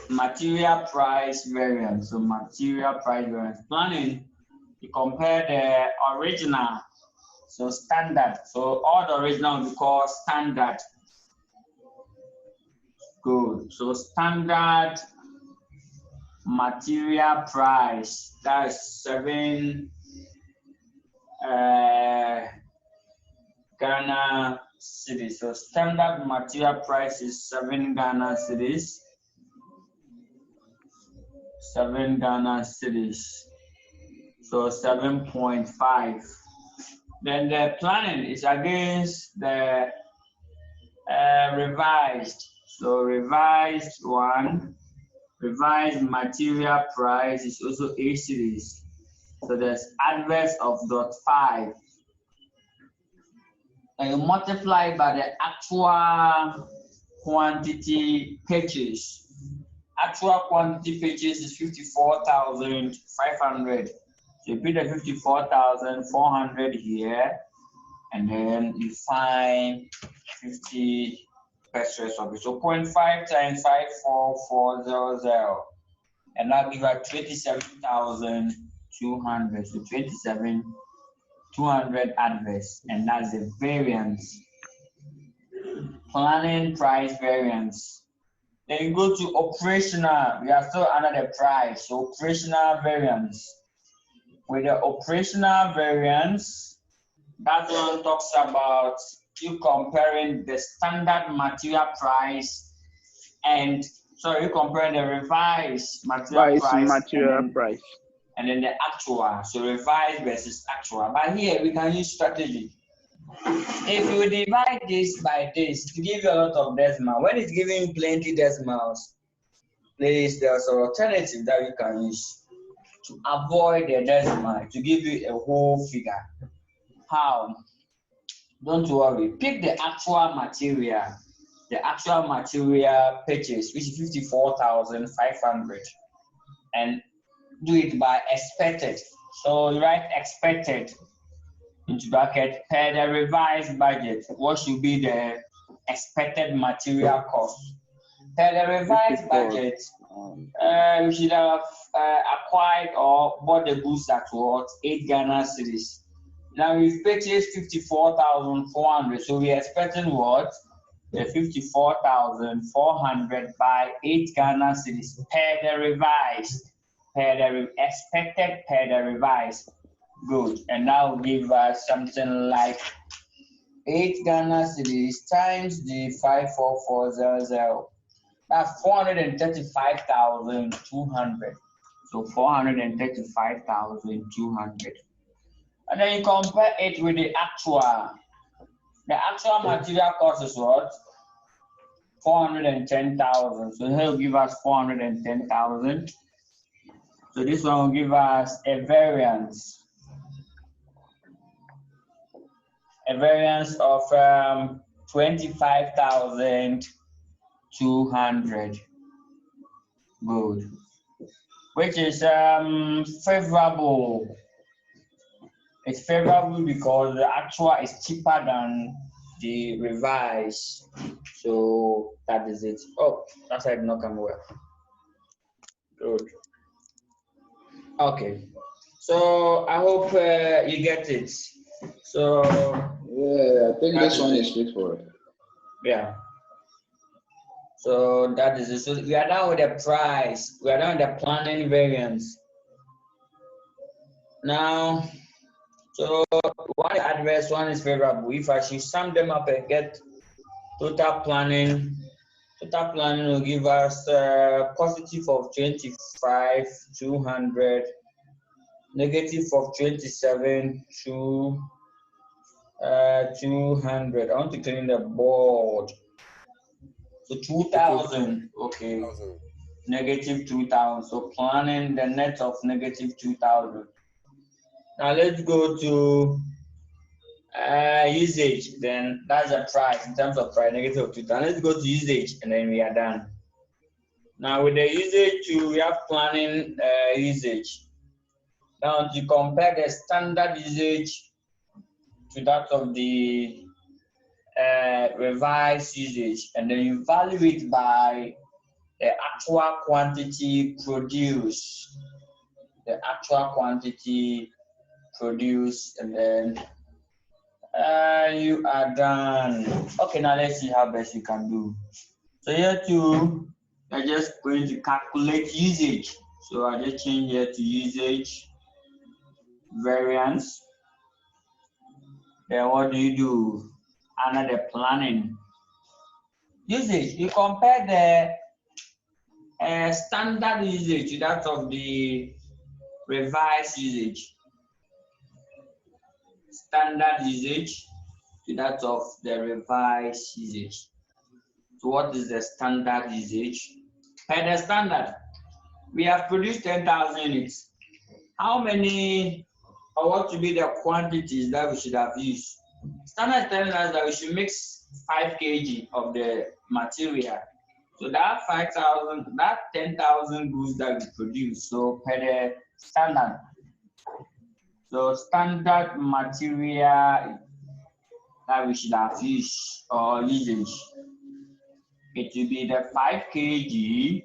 material price variance. So material price variance. Planning, you compare the original, so standard. So all the original will be called standard. Good. So standard material price, that's 7 Ghana cedis. So standard material price is 7 Ghana cedis. 7 Ghana cedis. So 7.5. Then the planning is against the revised. So revised one, revised material price is also A series. So there's adverse of 0.5. And you multiply by the actual quantity purchase. Actual quantity purchase is 54,500. So you put the 54,400 here, and then you find 50 pesos of it. So 0.5 times 54400, and that gives us 27,200. So 27,200 adverse, and that's the variance. Planning price variance. Then you go to operational. We are still under the price. So operational variance. With the operational variance, that one talks about you comparing the standard material price and you comparing the revised material price, and then the actual. So revised versus actual. But here we can use strategy. If you divide this by this to give you a lot of decimal, when it's giving plenty decimals, there's an alternative that you can use to avoid the decimal, to give you a whole figure. How? Don't worry. Pick the actual material purchase, which is 54,500, and do it by expected. So you write expected into bracket per the revised budget. What should be the expected material cost? Per the revised budget, We should have acquired or bought the goods at what 8 Ghana cedis. Now we've purchased 54,400, so we're expecting what? The 54,400 by 8 Ghana cedis per the revised, expected per the revised. Good, and that will give us something like 8 Ghana cedis times the 54400. That's 435,200. So 435,200. And then you compare it with the actual. The actual material cost is what? 410,000. So here will give us 410,000. So this one will give us a variance. A variance of 25,200. Good. Which is favorable. It's favorable because the actual is cheaper than the revised. So that is it. Oh, that side not come well. Good. Okay. So I hope you get it. So yeah, I think this one is straightforward. Yeah. So that is it. So we are done with the price. We are done with the planning variance. Now, so one is adverse, one is favorable. If I should sum them up and get total planning will give us positive of 25,200, negative of 27,200. I want to clean the board. So 2,000, okay. Negative 2,000. So planning the net of negative 2,000. Now let's go to usage. Then that's the price in terms of price, negative 2,000. Let's go to usage and then we are done. Now with the usage, we have planning usage. Now to compare the standard usage to that of the revised usage, and then you value it by the actual quantity produced. The actual quantity produced, and then you are done. Okay, now let's see how best you can do. So here too, I'm just going to calculate usage. So I just change here to usage variance. Then what do? Another planning. Usage, you compare the standard usage to that of the revised usage. Standard usage to that of the revised usage. So what is the standard usage? Per the standard, we have produced 10,000 units. How many, or what to be the quantities that we should have used? Standard is telling us that we should mix 5 kg of the material. So that 5,000, that 10,000 goods that we produce, so per the standard. So standard material that we should have used or usage, it will be the 5 kg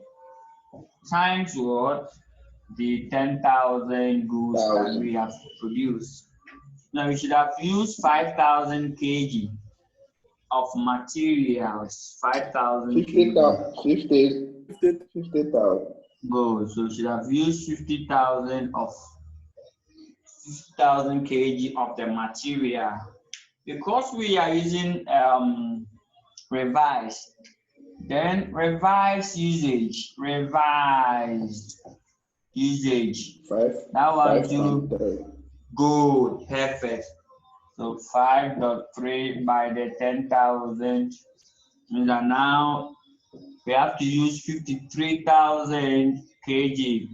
times what? The 10,000 goods that we have produced. Now we should have used 5,000 kg of materials. 5,000 50,000. 50,000. Good. So we should have used 50,000 of 50,000 kg of the material. Because we are using revised, then revised usage, That one too, good, perfect. So 5.3 by the 10,000 means that now we have to use 53,000 kg,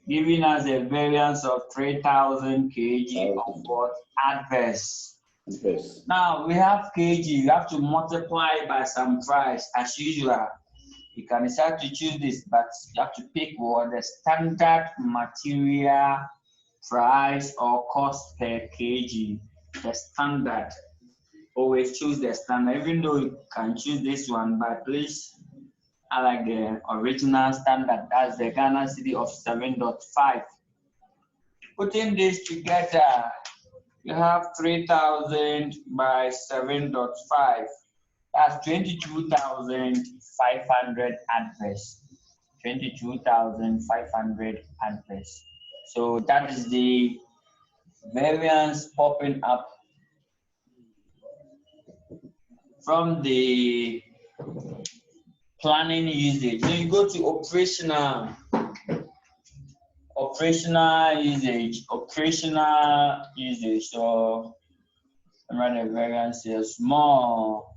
giving us a variance of 3,000 kg of what? Adverse. Yes. Now we have kg, you have to multiply by some price as usual. You can decide to choose this, but you have to pick what the standard material price or cost per kg. The standard. Always choose the standard, even though you can choose this one, but please I like the original standard, that's the Ghana cedi of 7.5. Putting this together, you have 3,000 by 7.5. That's 22,500 adverse. 22,500 adverse. So that is the variance popping up from the planning usage. So you go to operational usage. So remember the variance is small.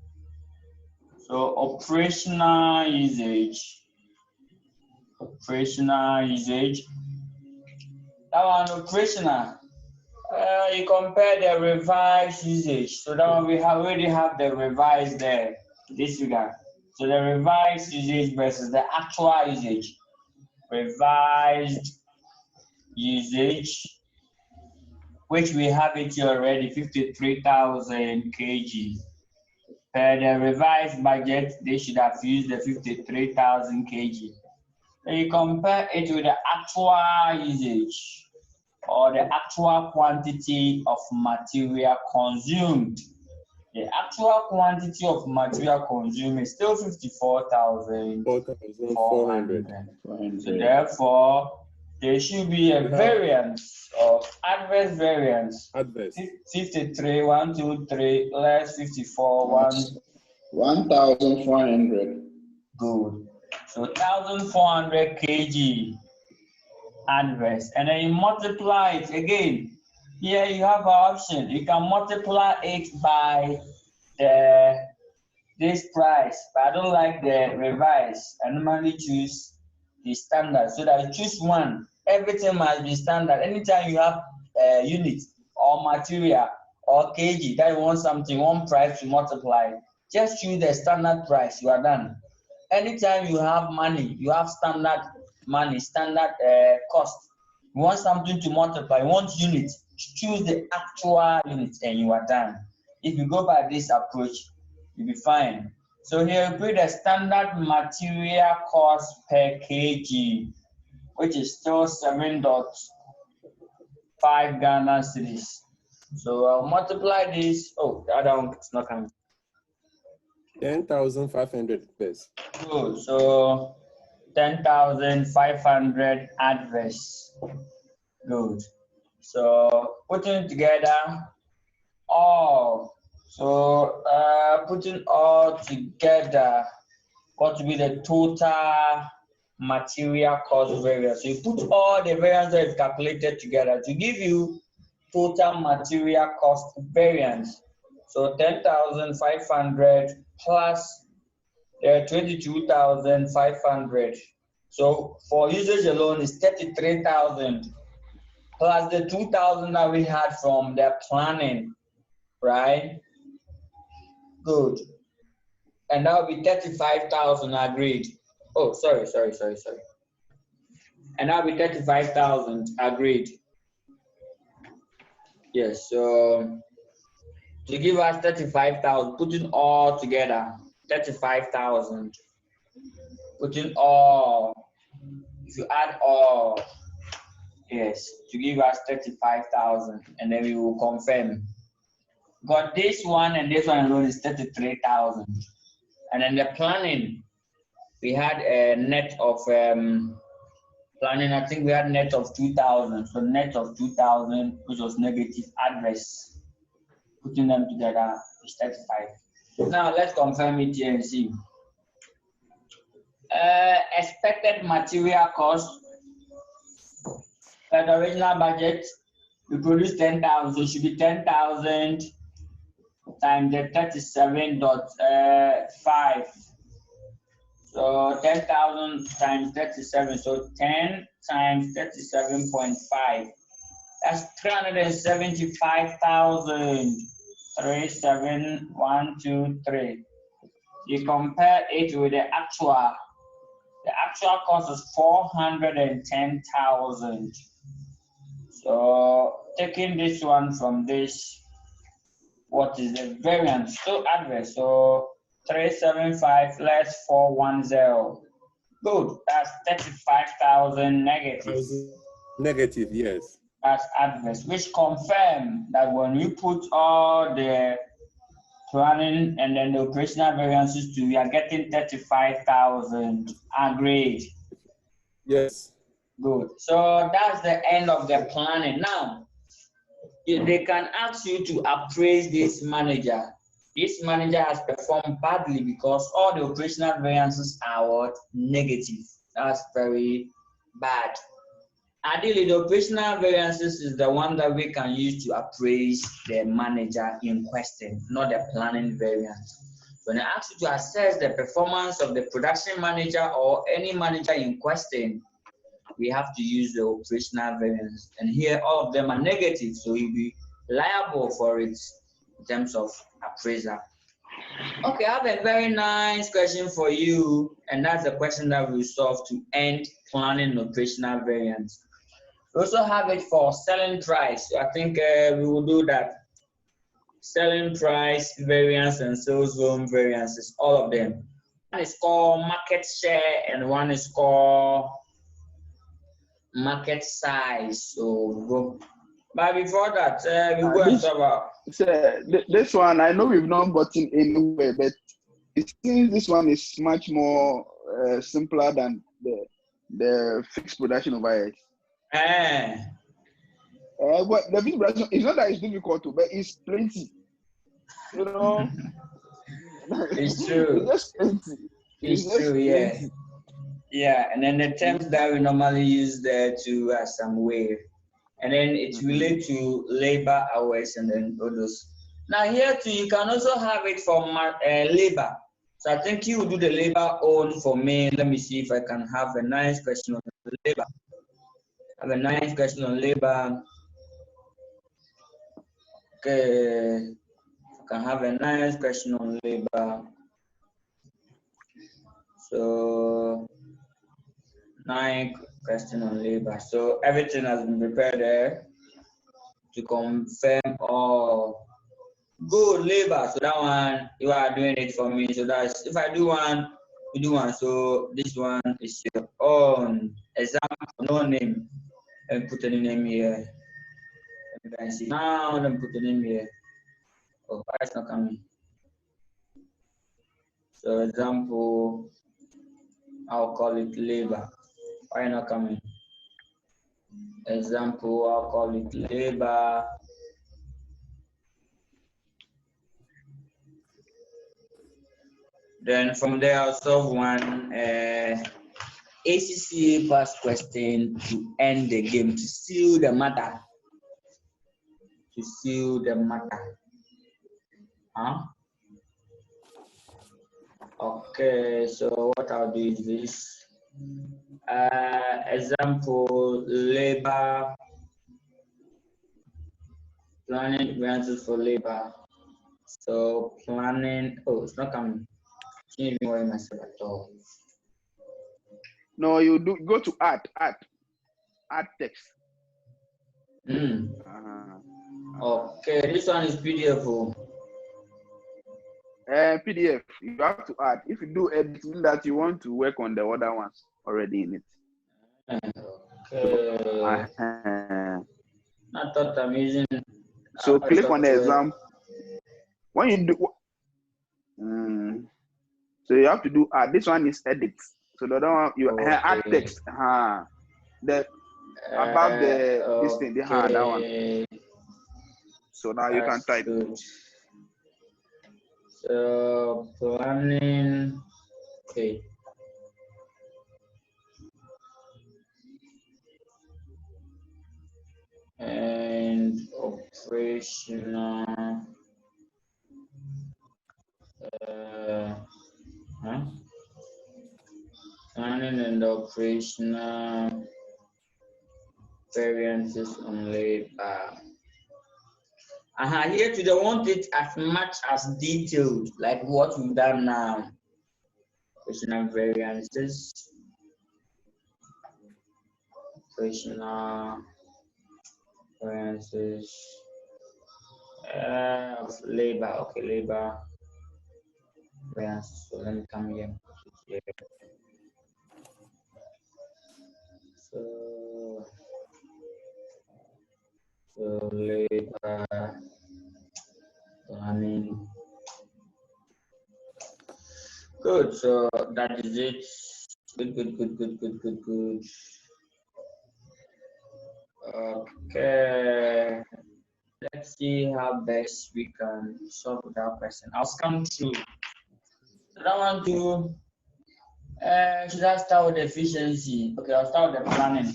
So operational usage. That one operational. You compare the revised usage. So that one we already have the revised there. This figure. So the revised usage versus the actual usage. Revised usage, which we have it here already, 53,000 kg. Per the revised budget, they should have used the 53,000 kg. So you compare it with the actual usage or the actual quantity of material consumed. The actual quantity of material consumed is still 54,400. So therefore, there should be a variance of adverse variance. 53, 1, 2, 3, less 54, 1,400. Good. So 1,400 kg adverse. And then you multiply it again. Here you have an option. You can multiply it by this price, but I don't like the revised. I normally choose the standard. So that you choose one. Everything must be standard. Anytime you have units or material or kg that you want something, one price to multiply, just choose the standard price. You are done. Anytime you have money, you have standard money, standard cost. You want something to multiply, you want units, choose the actual units and you are done. If you go by this approach, you'll be fine. So here we put the standard material cost per kg, which is still 7.5 Ghana cedis. So I'll multiply this. Oh, the other one is not coming. 10,500 pesos. Good. So 10,500 adverse. Good. So putting together all. So putting all together, what will be the total material cost variance? So you put all the variance that is calculated together to give you total material cost variance. So 10,500 plus 22,500. So for usage alone is 33,000 plus the 2,000 that we had from the planning, right? Good. And that will be 35,000 agreed. Oh, sorry. And that will be 35,000 agreed. Yes, so to give us 35,000, putting all together, 35,000. Putting all, if you add all, yes, to give us 35,000, and then we will confirm. Got this one and this one alone is 33,000. And then the planning, we had a net of planning, I think we had net of 2,000. So net of 2,000, which was negative adverse. Putting them together is 35. Now let's confirm it here and see. Expected material cost at the original budget, we produced 10,000, so it should be 10,000 times the 37.5. So 10,000 times 37, so 10 times 37.5. That's 375,000. 37,123. You compare it with the actual. The actual cost is 410,000. So taking this one from this, what is the variance? So adverse. So 375 less 410. Good. That's 35,000 negative. Negative, yes. That's adverse, which confirm that when you put all the planning and then the operational variances to, we are getting 35,000. Agreed. Yes. Good. So that's the end of the planning. Now, they can ask you to appraise this manager. This manager has performed badly because all the operational variances are what? Negative. That's very bad. Ideally, the operational variances is the one that we can use to appraise the manager in question, not the planning variance. When I ask you to assess the performance of the production manager or any manager in question, we have to use the operational variance. And here, all of them are negative, so you'll be liable for it in terms of appraisal. Okay, I have a very nice question for you, and that's the question that we'll solve to end planning operational variance. We also have it for selling price. So I think we will do that. Selling price variance and sales volume variances, all of them. One is called market share and one is called market size. So we'll go. But before that, we go and talk about. This one, I know we've not gotten anywhere, but it seems this one is much more simpler than the fixed production overhead. But the fixed production, it's not that it's difficult, but it's plenty. You know, it's true. It's just plenty. It's true, yeah. Yeah, and then the terms that we normally use there to some way. And then it relates to labor hours and then all those. Now here too, you can also have it for labor. So I think you will do the labor own for me. Let me see if I can have a nice question on labor. Have a nice question on labor. Okay, I can have a nice question on labor. So, nice question on labor. So everything has been prepared there to confirm all. Good labor. So that one you are doing it for me. So that's if I do one, you do one. So this one is your own example, no name. And put any name here. You can see now. Let me put the name here. Oh, why it's not coming? So example, I'll call it labor. Why not coming? Example, I'll call it labor. Then from there, I'll solve one ACCA pass question to end the game, to seal the matter. To seal the matter. Huh? Okay, so what I'll do is this. Example, labor. Planning variances for labor. So planning, oh, it's not coming. I can't even worry myself at all. No, you do go to add text. Okay, this one is PDF. PDF, you have to add. If you do editing, that you want to work on the other ones already in it. Okay. I thought I'm using. So click on the example. When you do, so you have to do add. This one is edit. So the other one you add text. The above the this thing, that one. So now you can type. Good. So planning, okay. And operational. Planning and operational variances on labor. Here today, want it as much as detailed, like what we've done now. Operational variances. Operational variances of labor. Okay, labor variances. So let me come here. So labor planning. Good. So that is it. Good. Okay. Let's see how best we can solve that question. I'll scan through. I want to. Should I start with efficiency? Okay, I'll start with the planning.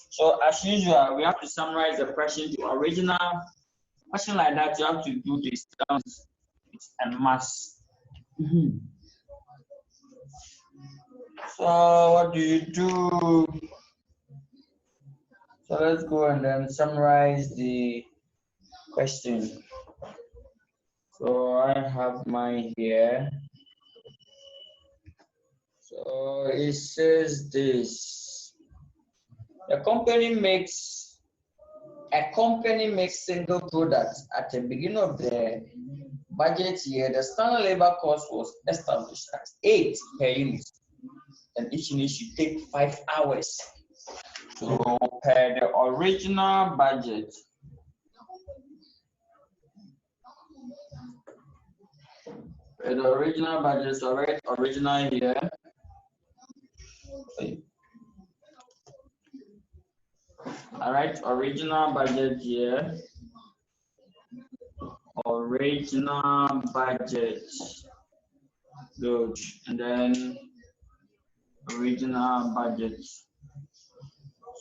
So as usual, we have to summarize the question to original. Question like that, you have to do this. It's a must. So what do you do? So let's go and then summarize the question. So I have mine here. So it says this. A company makes single products at the beginning of the budget year. The standard labor cost was established at 8 per unit, and each unit should take 5 hours. So per the original budget, so write original here. All right, original budget here. Original budget. Good. And then original budget.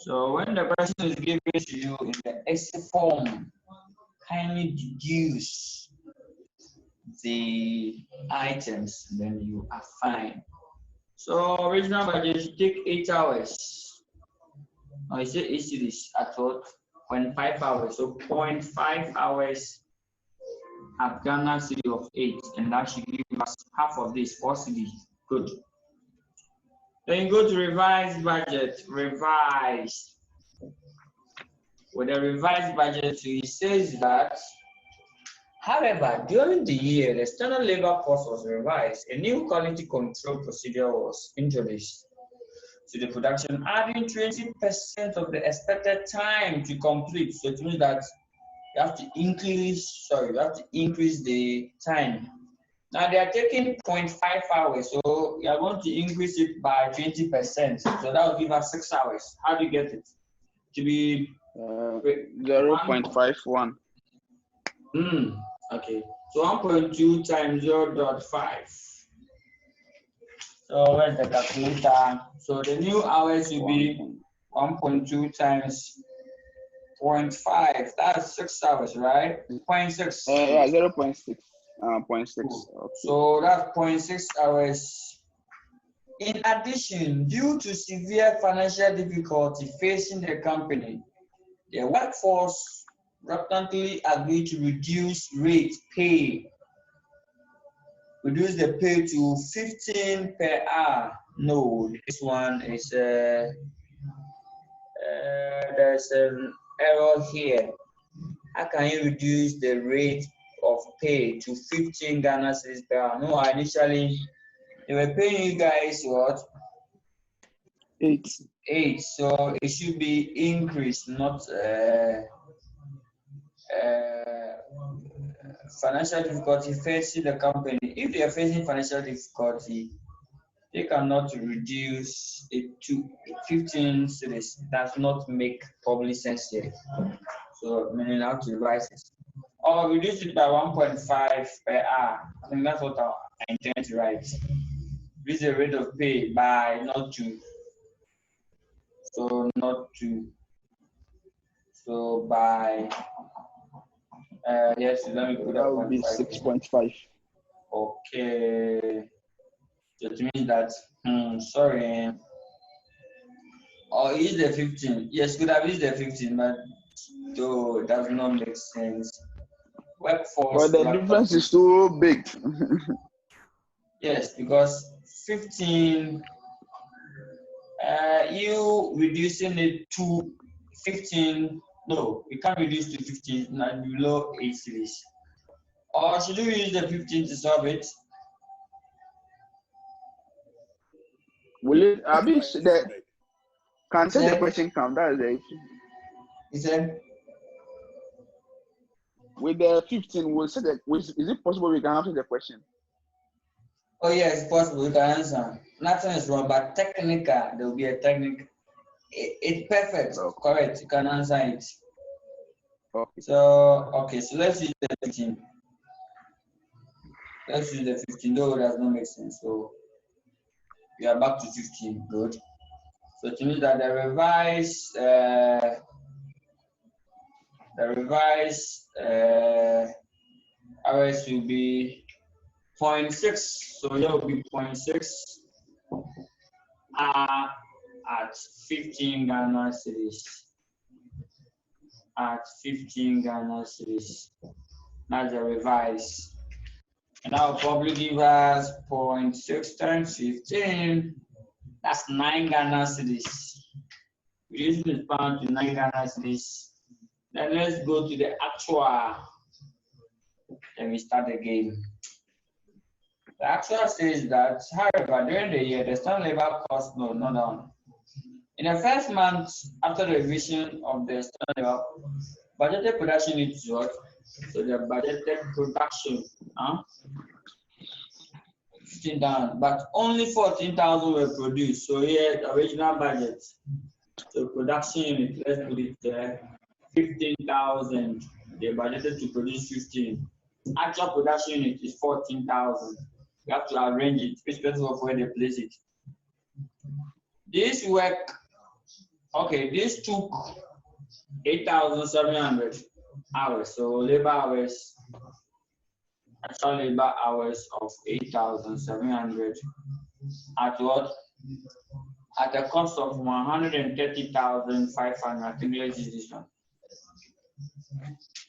So when the question is given to you in the essay form, kindly deduce the items, then you are fine. So original budget should take 8 hours. Now you say 8 cities at what? 0.5 hours. So 0.5 hours at Ghana city of 8, and that should give us half of this, 4 cities. Good. Then you go to revised budget. Revised. With the revised budget, it says that, however, during the year, the standard labor cost was revised. A new quality control procedure was introduced to the production, adding 20% of the expected time to complete. So it means that you have to increase the time. Now they are taking 0.5 hours, so you are going to increase it by 20%. So that will give us 6 hours. How do you get it? To be 0.51. Okay. So 1.2 times 0.5. So where's the calculator? So the new hours will be 1.2 times 0.5. That's 6 hours, right? 0.6. Yeah, 0.6. 0.6. Okay. So that's 0.6 hours. In addition, due to severe financial difficulty facing the company, the workforce reluctantly agreed to reduce pay. Reduce the pay to 15 per hour. No, this one is there's an error here. How can you reduce the rate of pay to 15 Ghana cedis per hour? No, initially they were paying you guys what? 8. So it should be increased, not financial difficulty facing the company. If they are facing financial difficulty, they cannot reduce it to 15 cedis. Does not make probably sense here. So meaning how to revise it. Or reduce it by 1.5 per hour. I think that's what I intend to write. Reduce the rate of pay by not 2. So not 2. So by yes, let me put that would be 6.5. Okay. So it means that sorry. Or is the 15? Yes, could have used the 15, but though it does not make sense. Workforce. But the difference is too big. Yes, because 15, you reducing it to 15. No, we can't reduce to 15, not below 8 series. Or should we use the 15 to solve it? Will it? Can say the question come? That is the issue. He said, with the 15, we'll say that. Is it possible we can answer the question? oh yes, it's possible we can answer. Nothing is wrong, but technical, there will be a technique. It's perfect, correct. You can answer it. Okay. So let's use the 15. Let's use the 15, though it does not make sense. So we are back to 15. Good. So to mean that the revised hours will be 0.6. So here will be 0.6 at 15 Ghana cedis. At 15 Ghana cedis. That's the revised. And that will probably give us 0.6 times 15. That's 9 Ghana cedis. Reducing the pound to 9 Ghana cedis. Then let's go to the actual. Then we start again. The actual says that, however, during the year, the standard labor cost no down. In the first month after the revision of the standard labor, budgeted production is what? So the budgeted production, 15 down, but only 14,000 were produced. So here, the original budget. So production unit, let's put it there, 15,000. They budgeted to produce 15. Actual production unit is 14,000. You have to arrange it, irrespective of where they place it. This work, okay, this took 8,700 hours. So labor hours, actual labor hours of 8,700 at what? At a cost of 130,500. I think let's use this one.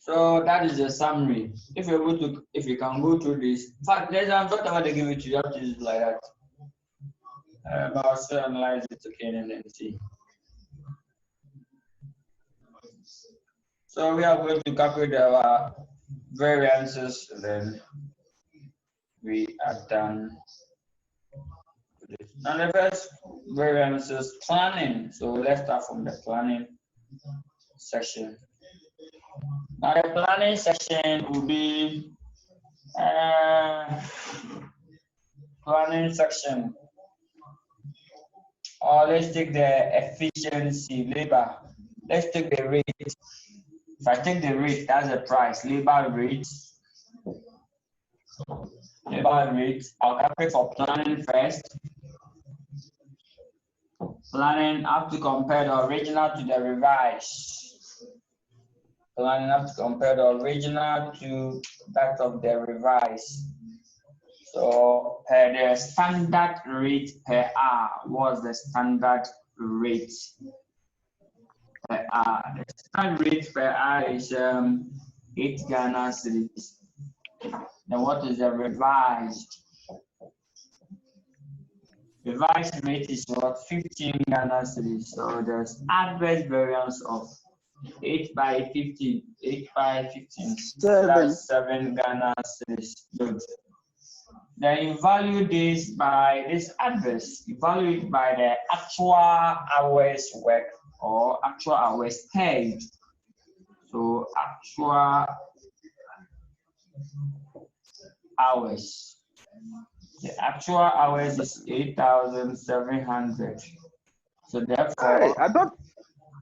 So that is a summary. If you can go through this. In fact, there's whatever they give it to you, you have to use it like that. But I'll still analyze it again and then see. So we are going to calculate our variances, and then we are done. Now the first variance is planning. So let's start from the planning section. Now the planning section will be planning section. Or let's take the efficiency, labor. Let's take the rate. If I take the rate, that's the price, labor rate. Labor rate, I'll calculate for planning first. Planning, I have to compare the original to the revised. Planning, I have to compare the original to that of the revised. So per the standard rate per hour, what's the standard rate per hour? The standard rate per hour is 8 Ghana cedis. Then what is the revised? Revised rate is what? 15 Ghana cedis. So there's adverse variance of 8 by 15. 8 by 15. That's 7 Ghana cedis. Good. Then you value this by this adverse. You value it by the actual hours work or actual hours paid. So actual hours. The actual hours is 8,700. So therefore, hey,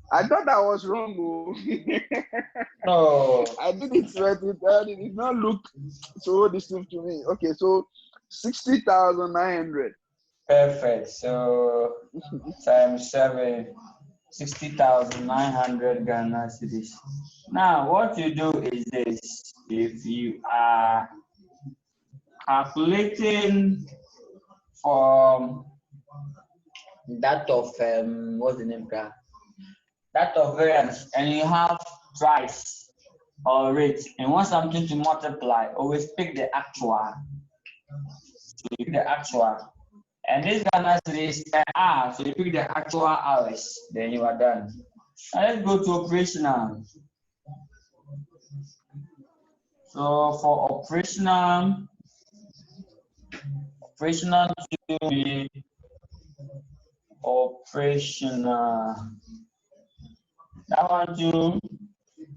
I thought I was wrong. No, I did it right. It did not look so distinct to me. Okay, so 60,900. Perfect. So times 7, 60,900 Ghana cedis. Now, what you do is this: if you are calculating from that of what's the name, that of variance, and you have price or rate and want something to multiply, always pick the actual. So you pick the actual, and this Ghana cedis per hour, so you pick the actual hours, then you are done. Now let's go to operational. So for operational to be operational. That one too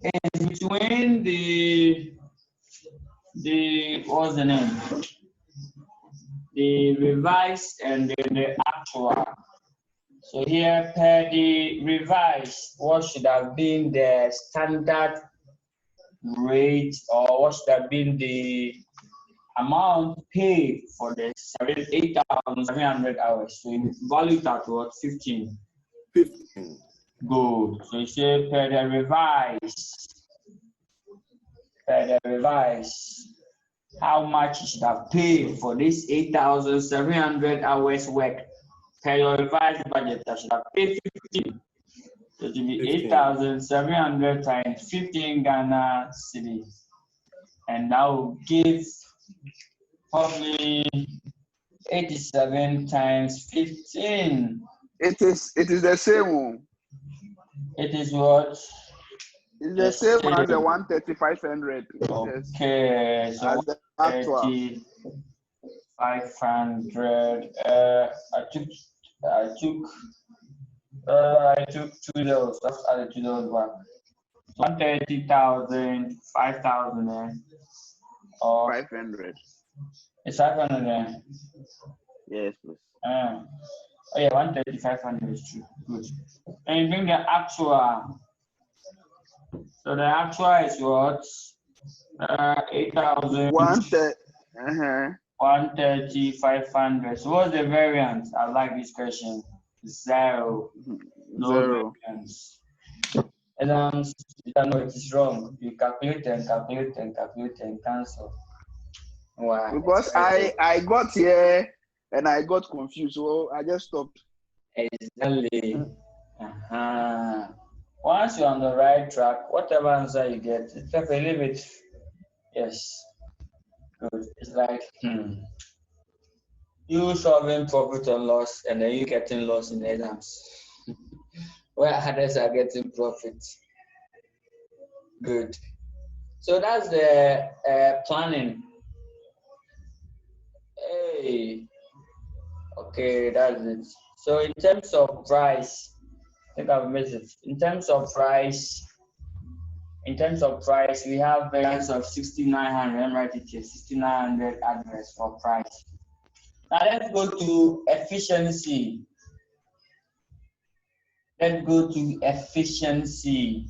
is between the what's the name? The revised and then the actual. So here per the revised, what should have been the standard rate, or what should have been the amount paid for the 8,700 hours? So you value at what? 15. 15. Good. So you say per the revised, how much you should have paid for this 8,700 hours work per your revised budget. I should have paid 15. So it will be 8,700 times 15 Ghana cedis. And that will give probably 87 times 15. It is the same. It is what? It's the same as the 13500. Okay, so 13500. I took 2 zeros. Let's add the 2 zeros back. 130,000, 5,000, or 500. It's 500. Yes, please. Oh yeah, 130,500 is true. Good. And you bring the actual. So the actual is what? 8,000. 130,500. So what's the variance? I like this question. 0. No variance. And you know it is wrong. You calculate and cancel. Why? Because I got here and I got confused, so I just stopped. Exactly. Once you're on the right track, whatever answer you get, it's like a little bit. Yes. Good. It's like you solving profit or loss, and then you getting loss in exams. Where others are getting profit. Good. So that's the planning. Hey. Okay, that's it. So in terms of price, I think I've missed it. In terms of price, we have variance of 6,900. I'm writing here, 6,900 address for price. Now let's go to efficiency. Let's go to efficiency.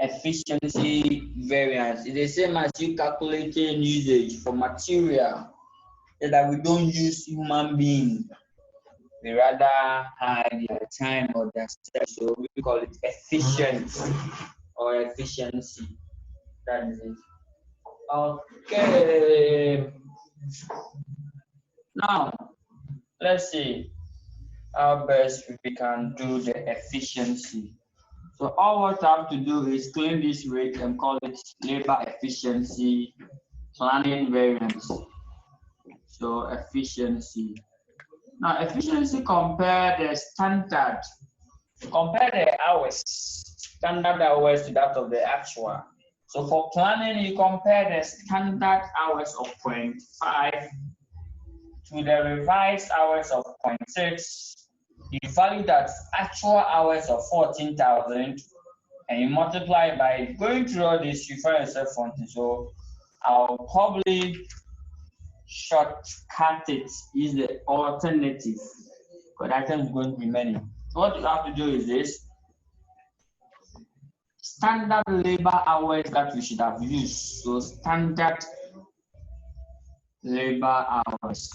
Efficiency variance. It's the same as you calculating usage for material that we don't use human being. We rather hide their time or their steps, so we call it efficiency or efficiency. That is it. Okay. Now, let's see how best we can do the efficiency. So all what I have to do is claim this rate and call it labor efficiency planning variance. So efficiency. Now efficiency compare the hours, standard hours to that of the actual. So for planning, you compare the standard hours of 0.5 to the revised hours of 0.6. You value that actual hours of 14,000 and you multiply by going through all this, you find yourself 40. So I'll probably shortcut it, use the alternative, but that time is going to be many. So what you have to do is this: standard labor hours that we should have used. So standard labor hours.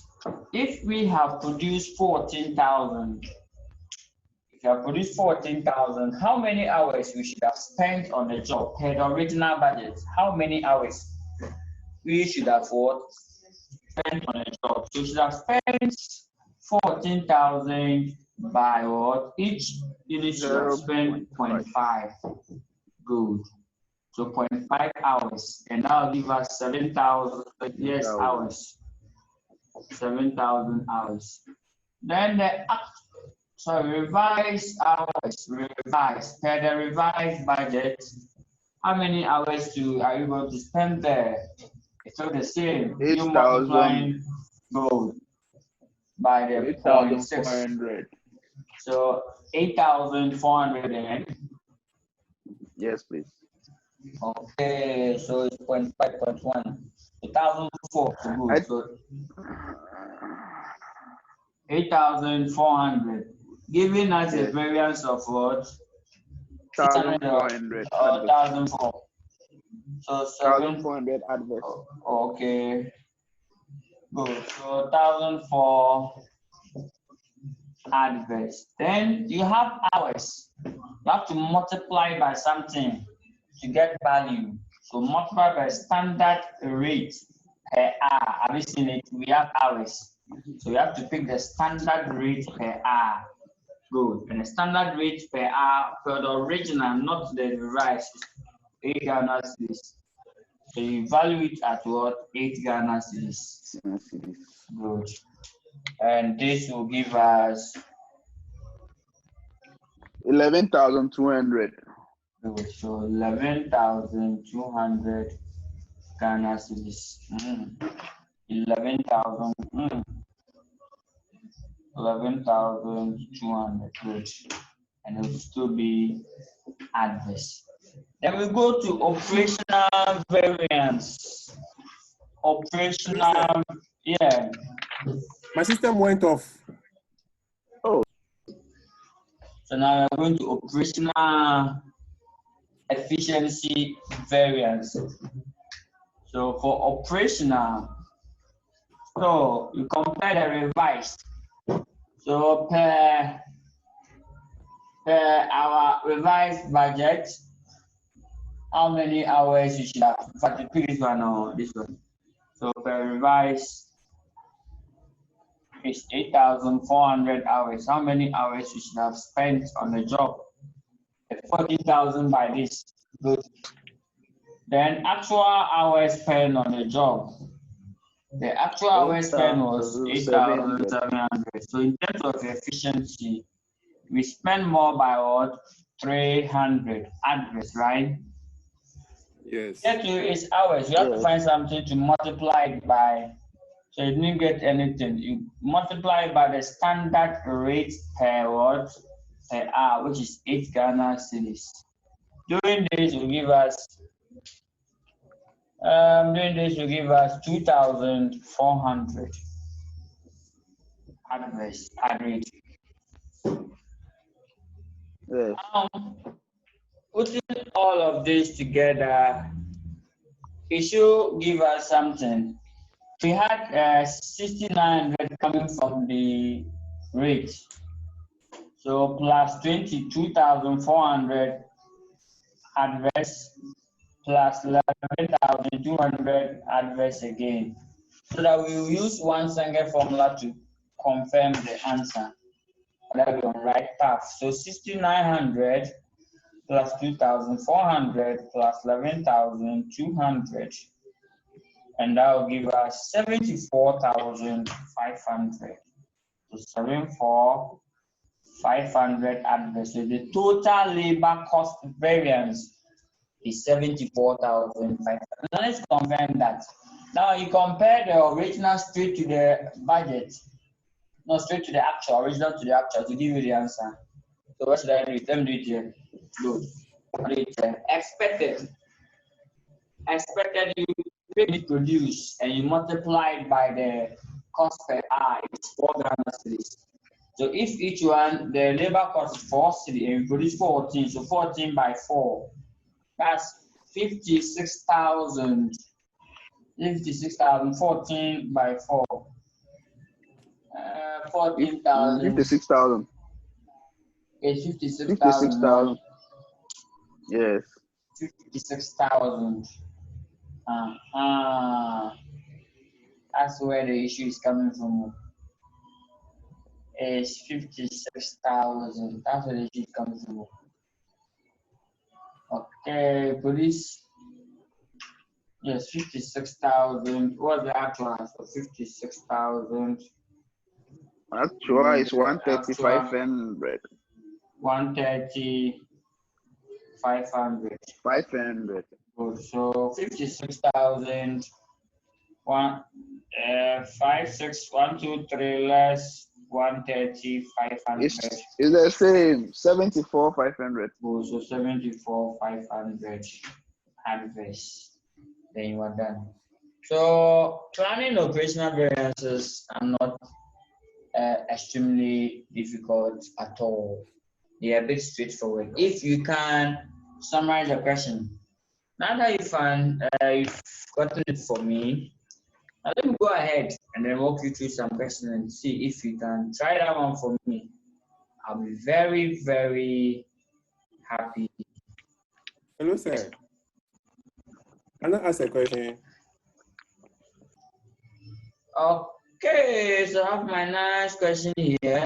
If we have produced 14,000, how many hours we should have spent on the job per the original budget? How many hours we should have spent on the job? So we should have spent 14,000 by what? Each unit should have spent 0.5. Good. So 0.5 hours, and that will give us 7,000 hours. 7,000 hours. Then the revised hours, per the revised budget, how many hours are you going to spend there? It's all the same. 8,000. Gold. by the 0.6. 8,400. So 8,400 then. Yes, please. Okay, so it's 0.5.1. 1,004 to go. So 8,400, giving us a variance of what? 1,400. 1,004. So 1,400 adverse. Okay. Good. So 1,004 adverse. Then you have hours. You have to multiply by something to get value. So multiply by standard rate per hour. Have you seen it? We have hours. So you have to pick the standard rate per hour. Good. And the standard rate per hour for the original, not the revised, 8 Ghana cedis. So you value it at what? 8 Ghana cedis. Good. And this will give us 11,200. Good. So 11,200 Ghana cedis. 11,000. 11,200. Good. And it will still be adverse. Then we go to operational variance. Operational, yeah. My system went off. Oh. So now we're going to operational efficiency variance. So for operational, so you compare the revised. So per our revised budget, how many hours you should have? In fact, the previous one or this one. So per revised is 8,400 hours. How many hours you should have spent on the job? 40,000 by this. Good. Then actual hours spent on the job. The actual hours spent was 8,700. So in terms of efficiency, we spend more by what? 300 adverse, right? Yes. That is hours. You have to find something to multiply it by. So you didn't get anything. You multiply by the standard rate per what? Per hour, which is 8 Ghana cedis. Doing this will give us 2,400 adverse rate. Yes. Putting all of this together, it should give us something. We had 6,900 coming from the rate. So plus 22,400 adverse plus 11,200 adverse again. So that we will use one single formula to confirm the answer. That will be on right path. So 6,900 plus 2,400 plus 11,200. And that will give us 74,500. So 74,500 adverse. So the total labor cost variance is 74,500. Now let's confirm that. Now you compare the original straight to the budget, not straight to the actual, original to the actual to give you the answer. So what should I do? Let me do it here. Good. Do it here. Expected you produce and you multiply it by the cost per hour, it's 4 Ghana cedis. So if each one, the labor cost is 4 cedis and you produce 14, so 14 by 4, that's 56,000. 56,000, 14 by 4. 14,000. 56,000. It's 56,000. Yes. 56,000. That's where the issue is coming from. It's 56,000. That's where the issue is coming from. Okay, police. Yes, 56,000. What's the actual? So 56,000. Actual is 130,500. 130,500. 500. Good. So 56,000 5, 6, 1, 2, 3, less 130, 500. It's the same, 74, 500. Oh, so 74, 500 harvest. Then you are done. So planning operational variances are not extremely difficult at all. They are a bit straightforward. If you can summarize the question. Now that you've gotten it for me, now let me go ahead and then walk you through some questions and see if you can try that one for me. I'll be very, very happy. Hello, sir. Can I ask a question? Okay, so I have my nice question here.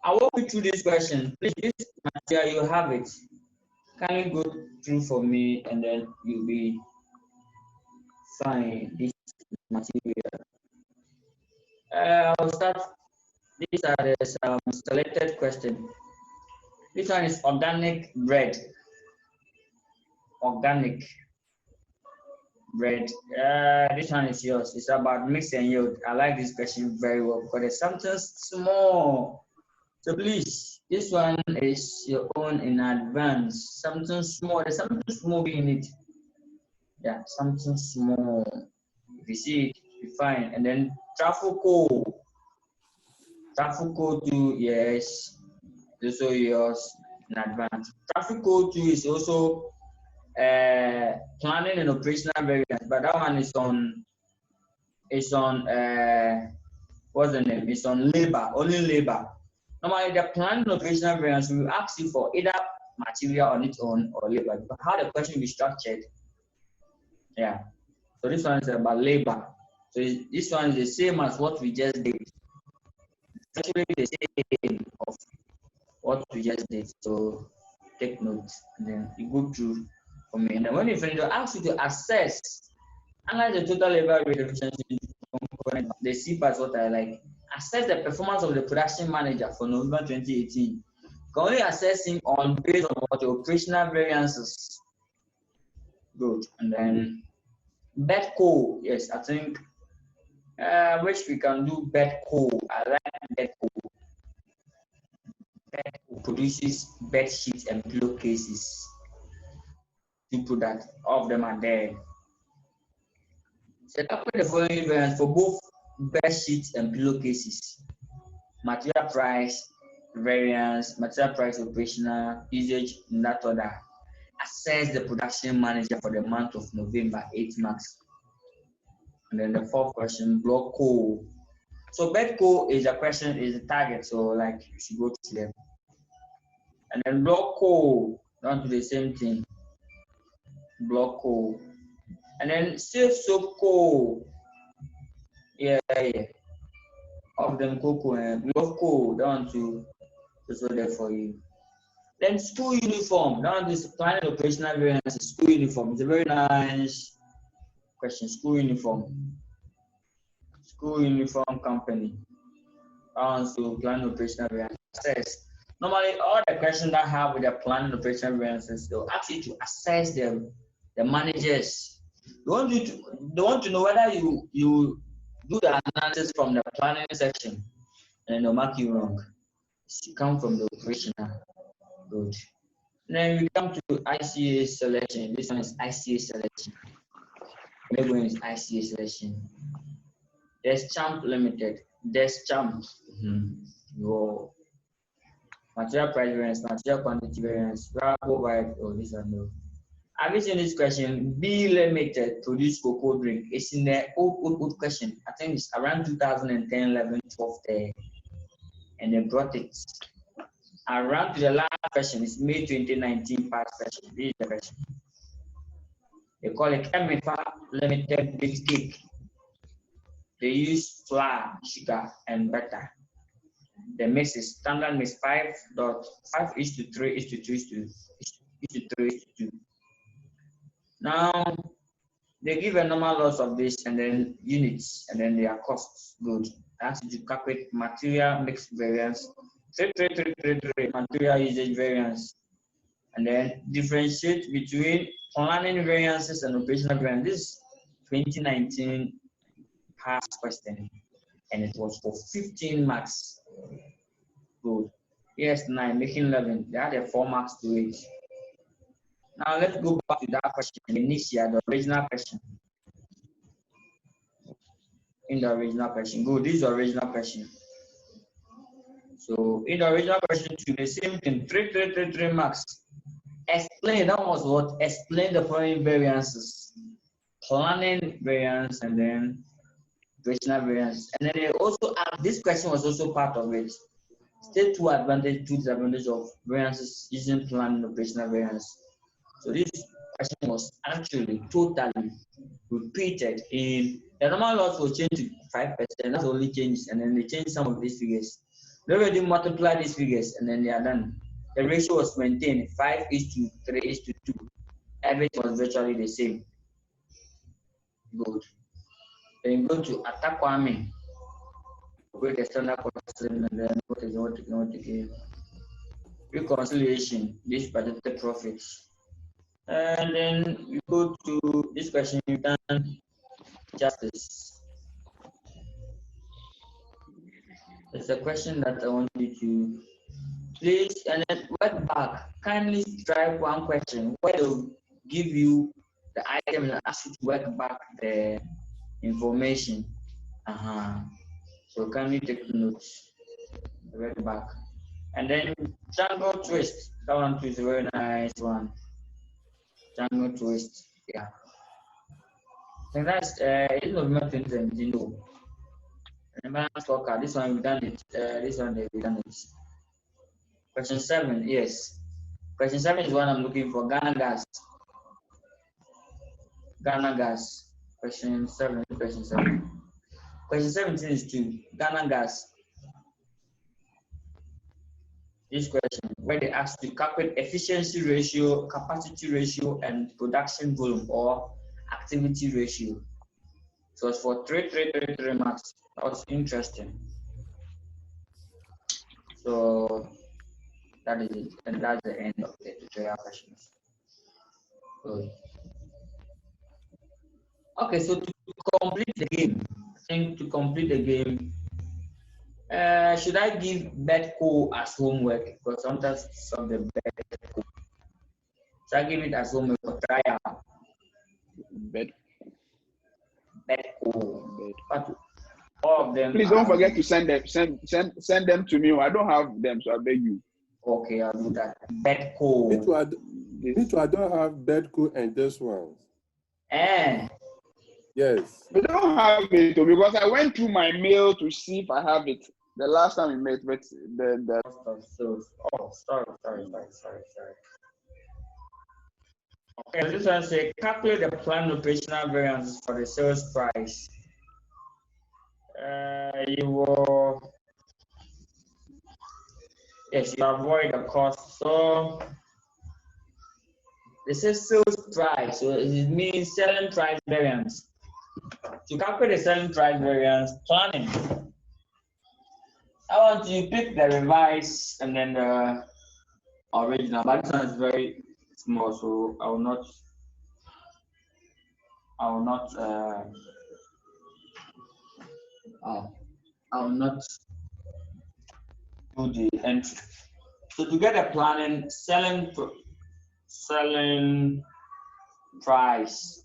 I'll walk you through this question. Please, this material, you have it. Can you go through for me and then you'll be fine. This material. I'll start. These are the selected questions. This one is organic bread. Organic bread. This one is yours. It's about mix and yield. I like this question very well because there's something small. So please, this one is your own in advance. Something small. There's something small in it. Yeah, something small. If you see it, you fine. And then Trafuco. Trafuco 2, yes. Also yours in advance. Trafuco 2 is also planning and operational variance, but that one is on what's the name? It's on labor, only labor. Normally the planning and operational variance will ask you for either material on its own or labor. But how the question will be structured. Yeah. So this one is about labor. So this one is the same as what we just did. It's actually the same of what we just did. So take notes and then you go through for me. And then when you finish, they'll ask you to analyze the total labor rate efficiency component. The C part is what I like. Assess the performance of the production manager for November 2018. You can only assess him on based on what the operational variances. Good. And then BEDCO, yes, I think which we can do BEDCO. I like BEDCO. BEDCO produces bed sheets and pillowcases. Two products, all of them are there. Set up the following variance for both bed sheets and pillowcases. Material price, variance, material price operational, usage in that order. Assess the production manager for the month of November, 8 marks. And then the fourth question, block code. So bed code is a question, is a target, so like you should go to them. And then block code, don't do the same thing. Block code. And then safe soap code. Yeah. Of them cocoa and glove code, down to also there for you. Then school uniform. Now this planning operational variance is school uniform. It's a very nice question. School uniform. School uniform company. Also planning operational variance. Normally all the questions that have with the planning operational variances, they'll ask you to assess the managers. They want to know whether you do the analysis from the planning section and they'll mark you wrong. You come from the operational. Good. Then we come to ICA selection. This one is ICA selection. Maybe one is ICA selection. There's Champ Limited. There's Champ. Whoa. Material price variance, material quantity variance, Bravo wide. Oh, this one no. Have you seen this question? B Limited produce cocoa drink. It's in the old question. I think it's around 2010, 11, 12 there. And they brought it around to the last question. It's May 2019 past question. This is the question. They call it Chemical Limited Baked Cake. They use flour, sugar, and butter. The mix is standard mix 5:3:3:2. Now they give a normal loss of this and then units and then their costs. Good. That's to calculate material mix variance, 3 material usage variance, and then differentiate between planning variances and operational variances. 2019 past question, and it was for 15 marks. Good. Yes, 9, making 11. They had 4 marks to it. Now let's go back to that question, initial, the original question. In the original question. Good, this is the original question. So in the original question, to the same thing, 3 marks. Explain, that was what? Explain the following variances. Planning variance and then operational variance. And then they also asked, this question was also part of it. State 2 advantage, 2 disadvantage of variances using planning operational variance. So this question was actually totally repeated in the normal loss will change to 5%. That's only changes, and then they change some of these figures. They already multiply these figures, and then they are done. The ratio was maintained 5:3:2. Everything was virtually the same. Good. Then you go to attack Kwame. Break the standard question, and then what again? Reconciliation, this budgeted profits. And then you go to this question, you can justice. It's a question that I want you to please, and then work back. Kindly try one question where they'll give you the item and ask you to work back the information. So kindly take notes, work back. And then Django twist, that one too is a very nice one. Django twist, yeah. And that's it's not 2017, no. Remember scorecard, this one we've done it. This one we've done it. Question 7, yes. Question 7 is what I'm looking for. Ghana gas. Ghana gas. Question 7. Question 7. Question 17 is 2. Ghana gas. This question, where they ask to calculate efficiency ratio, capacity ratio, and production volume or activity ratio. So it's for 3 marks. That was interesting. So that is it, and that's the end of the tutorial questions. Good. Okay, so to complete the game, I think to complete the game, should I give Bedco as homework? Because sometimes some of the Bedco. Should I give it as homework for trial? Bedco. But all of them. Please don't forget to send them. Send them to me. I don't have them, so I beg you. Okay, I'll do that. Bedco. Me too, I don't have Bedco and this one. Yes. I don't have it because I went through my mail to see if I have it. The last time we met, but sorry. Okay, this one says calculate the planned operational variance for the sales price. You will, yes, you avoid the cost. So this is sales price, so it means selling price variance. To calculate the selling price variance, planning. I want you to pick the revised and then the original, but this one is very small, so I will not do the entry. So to get a planning, selling price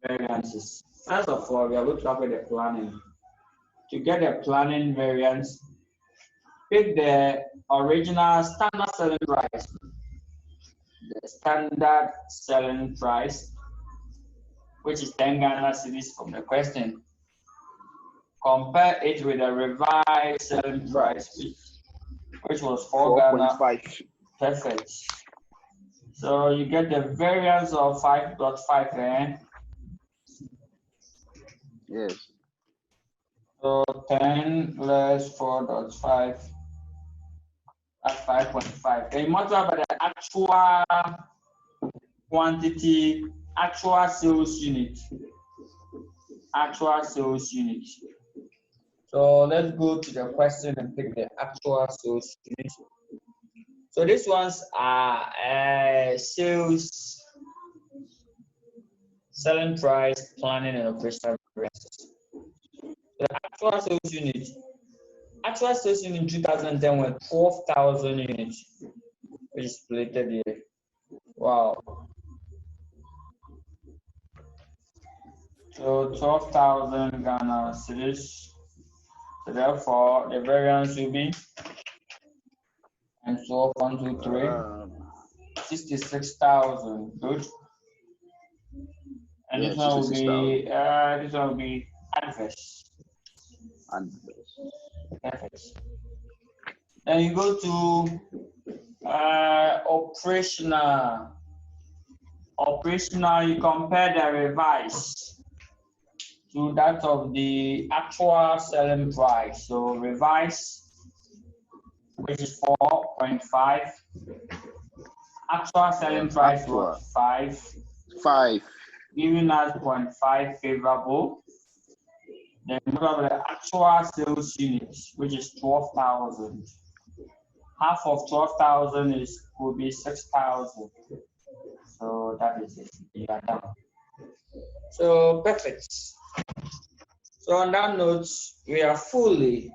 variances. First of all, we are going to look at the planning. To get a planning variance, pick the original standard selling price. The standard selling price, which is 10 Ghana cedis from the question. Compare it with the revised selling price, which was 4 Ghana. Perfect. So you get the variance of 5.5, eh? Yes. So 10 less 4.5, that's 5.5. Then you multiply by the actual quantity, actual sales unit. Actual sales unit. So let's go to the question and pick the actual sales unit. So these ones are sales selling price, planning, and operational variances. The actual sales unit in 2010 were 12,000 units, which is plated here. Wow. So 12,000 Ghana cedis. So therefore, the variance will be and 12, 1, 2, 3, 66,000. Good. And this one will be adverse. Perfect. Then you go to operational. Operational, you compare the revised to that of the actual selling price. So revised, which is 4.5. Actual selling price was 5. Giving us 0.5 favorable. Then we have the actual sales unit, which is 12,000. Half of 12,000 will be 6,000. So that is it. You are done. So perfect. So on that note, we are fully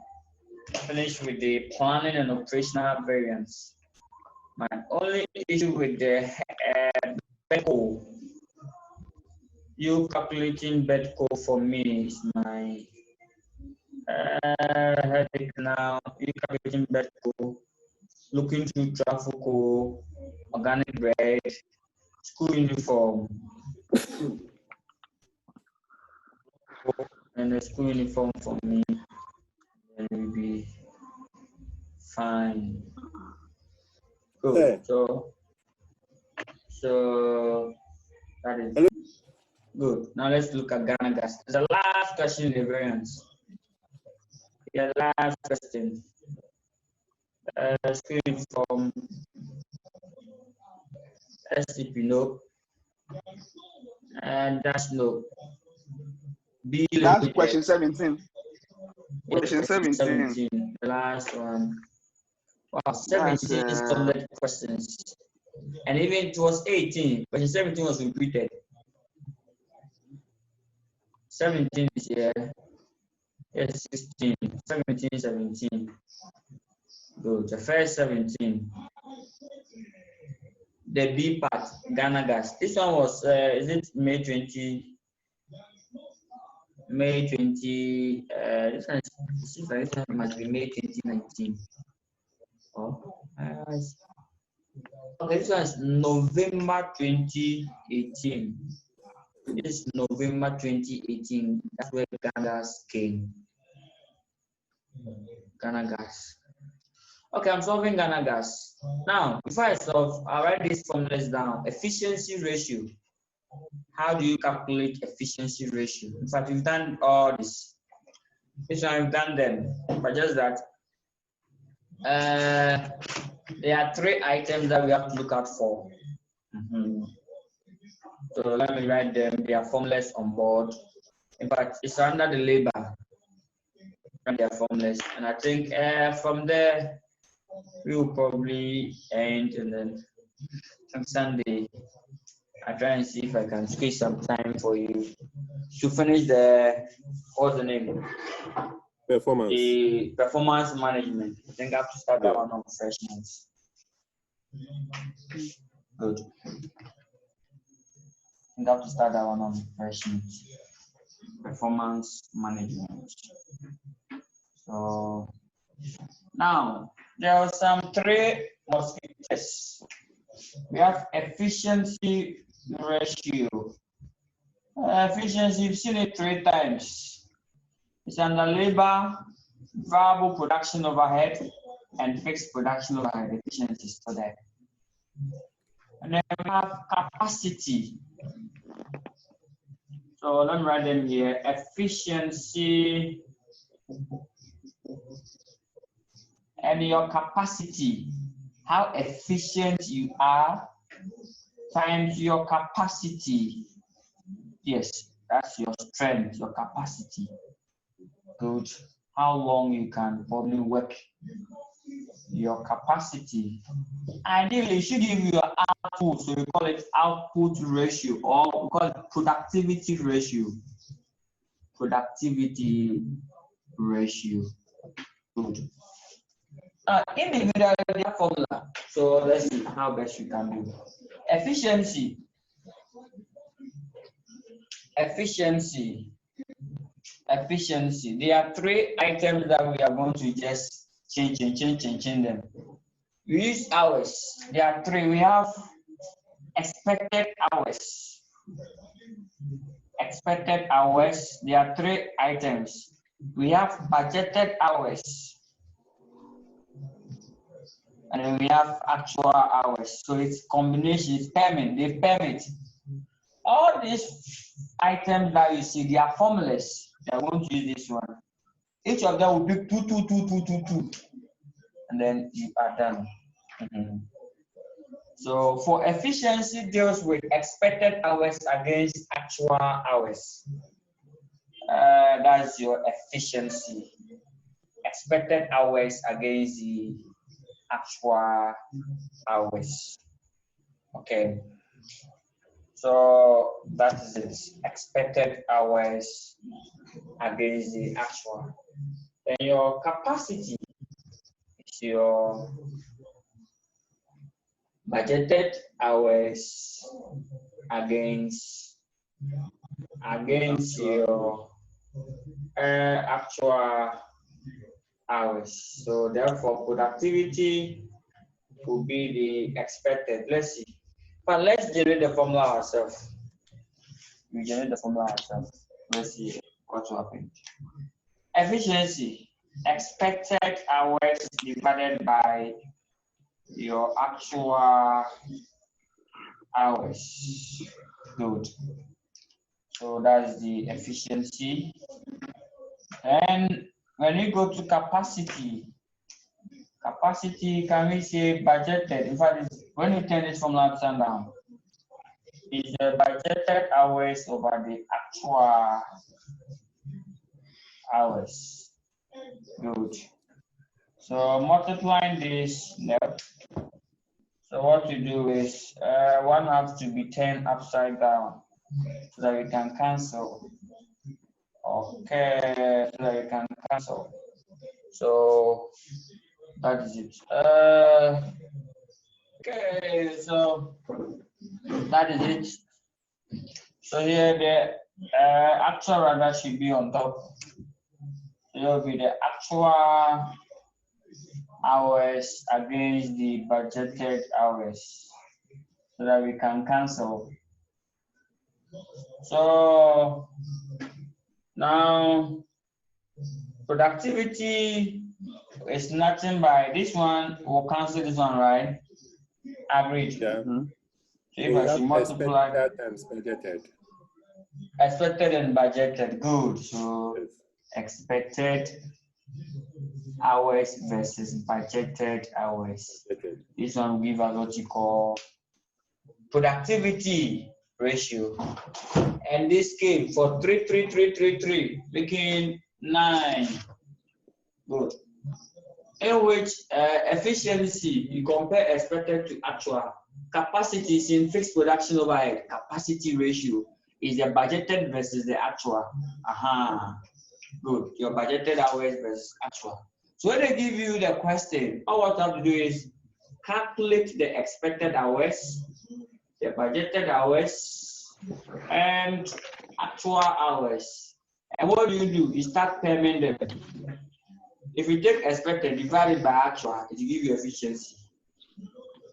finished with the planning and operational variance. My only issue with the bedco, you calculating bedco for me is my headache now. You calculating bedco, looking through traffic, organic bread, school uniform, and a school uniform for me, then will be fine. Good. So that is good. Now let's look at Ghana gas. The last question in the variance. The last question. School uniform, SCP no, and that's no. B that's question 17. Question 17. The last one. Wow, 17 is complex questions. And even it was 18. Question 17 was repeated. 17 is here. Yes, 16. 17, 17. Good. The first 17. The B part, Ghana gas. This one was, is it May 20? May 20, this one must be May 2019. Oh, okay, this one is November 2018. This is November 2018. That's where Ghana gas came. Ghana gas. Okay, I'm solving Ghana gas. Now, before I solve, I'll write these formulas down. Efficiency ratio. How do you calculate efficiency ratio? In fact, we've done all this. This one I've done them, but just that there are 3 items that we have to look out for. So let me write them. They are formulas on board. In fact, it's under the labor. And their formulas, and I think from there we will probably end, and then on Sunday I try and see if I can squeeze some time for you to finish the what's the name? Performance. The performance management. I think I have to start that one on freshness. Good. I think I have to start that one on freshness. Performance management. So now there are some 3 mosquitoes. We have efficiency ratio. Efficiency, you've seen it 3 times. It's under labor, variable production overhead, and fixed production overhead. Efficiency is still there. And then we have capacity. So let me write them here. Efficiency and your capacity, how efficient you are, times your capacity. Yes, that's your strength, your capacity. Good. How long you can probably work your capacity. Ideally, it should give you your output, so we call it output ratio, or we call it productivity ratio. Productivity ratio. Good. Individual formula. So let's see how best you can do. Efficiency. Efficiency. Efficiency. There are three items that we are going to just change them. We use hours. There are three. We have expected hours. Expected hours. There are three items. We have budgeted hours. And then we have actual hours. So it's combination, it's payment, they permit. All these items that you see, they are formulas. They are going to use this one. Each of them will be 2, 2, 2, 2, 2, 2. And then you are done. So for efficiency deals with expected hours against actual hours. That's your efficiency. Expected hours against the actual hours. Okay. So that is it. Expected hours against the actual. Then your capacity is your budgeted hours against your actual hours. So therefore, productivity will be the expected. Let's see. But let's generate the formula ourselves. We generate the formula ourselves. Let's see what will happen. Efficiency. Expected hours divided by your actual hours. Good. So that's the efficiency. And when you go to capacity, can we say budgeted? In fact, when you turn this formula upside down, it's the budgeted hours over the actual hours. Good. So multiplying this, no. So what you do is one has to be turned upside down so that we can cancel. Okay, so that we can cancel. So that is it. Okay, so that is it. So here the actual radar should be on top. So it will be the actual hours against the budgeted hours so that we can cancel. So now productivity is nothing by this one. We'll cancel this one, right? Agreed. Yeah. So if I should multiply times budgeted. Expected and budgeted. Good. So Yes. expected hours versus budgeted hours. Budgeted. This one will give us what you call productivity ratio. And this came for 3, 3, 3, 3, 3, making 9. Good. In which efficiency, you compare expected to actual. Capacity is in fixed production overhead. Capacity ratio is the budgeted versus the actual. Good. Your budgeted hours versus actual. So when they give you the question, all what you have to do is calculate the expected hours, the budgeted hours, and actual hours. And what do? You start paying them. If you take expected divided by actual, it will give you efficiency.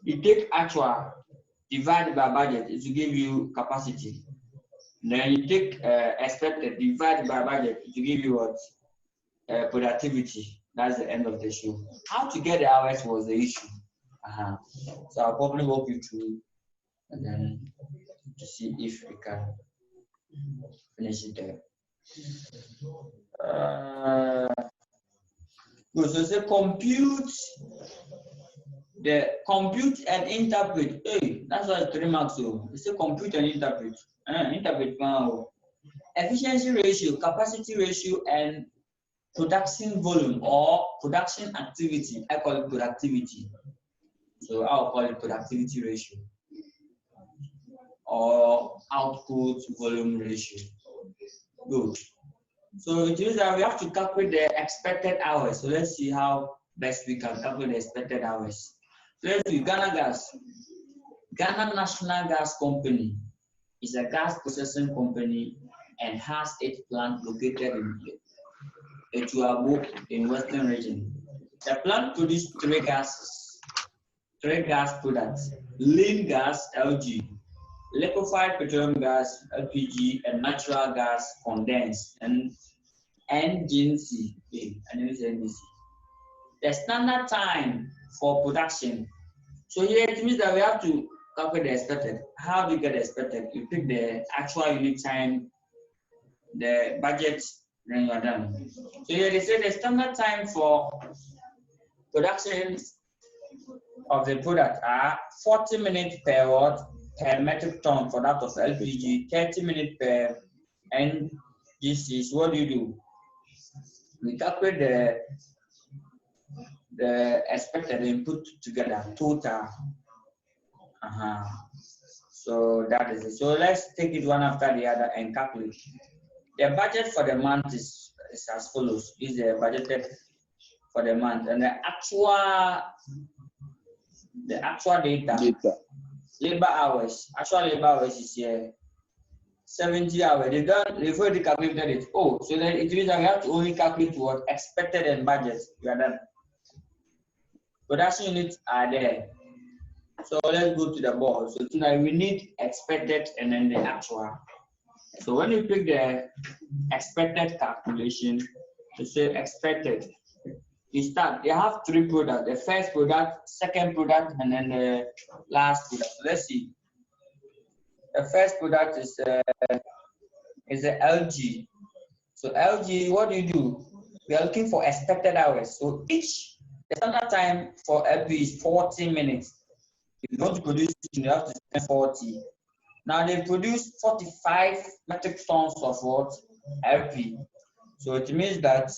You take actual divided by budget, it will give you capacity. Then you take expected divided by budget, it will give you what? Productivity. That's the end of the show. How to get the hours was the issue. So I'll probably walk you through and then to see if we can finish it there. Good. So say compute and interpret. Hey, that's why 3 marks. So it's a compute and interpret. Interpret. Efficiency ratio, capacity ratio, and production volume or production activity. I call it productivity. So I'll call it productivity ratio or output volume ratio. Good. So it means that we have to calculate the expected hours. So let's see how best we can calculate the expected hours. So let's do Ghana Gas. Ghana National Gas Company is a gas processing company and has its plant located in Etuabo in Western Region. The plant produces three gas products: lean gas (LG), liquefied petroleum gas (LPG), and natural gas condensed and NGC. The standard time for production. So here it means that we have to calculate the expected. How do you get the expected? You pick the actual unit time, the budget, then you are done. So here they say the standard time for production of the product are 40 minutes per watt per metric ton for that of LPG, 30 minutes per NGC. So what do? We calculate the expected and put together total. So that is it. So let's take it one after the other and calculate. The budget for the month is as follows. This is the budgeted for the month, and the actual data. Labor hours. Actual labor hours is here 70 hours. They've already calculated it. Oh, so then it means that we have to only calculate what expected and budget. We are done. Production units are there. So let's go to the board. So tonight we need expected and then the actual. So when you pick the expected calculation, you say expected. You start. You have three products: the first product, second product, and then the last product. So let's see. The first product is the LG. So LG, what do? We are looking for expected hours. So the standard time for LP is 40 minutes. If you want to produce, you have to spend 40. Now they produce 45 metric tons of what? LP. So it means that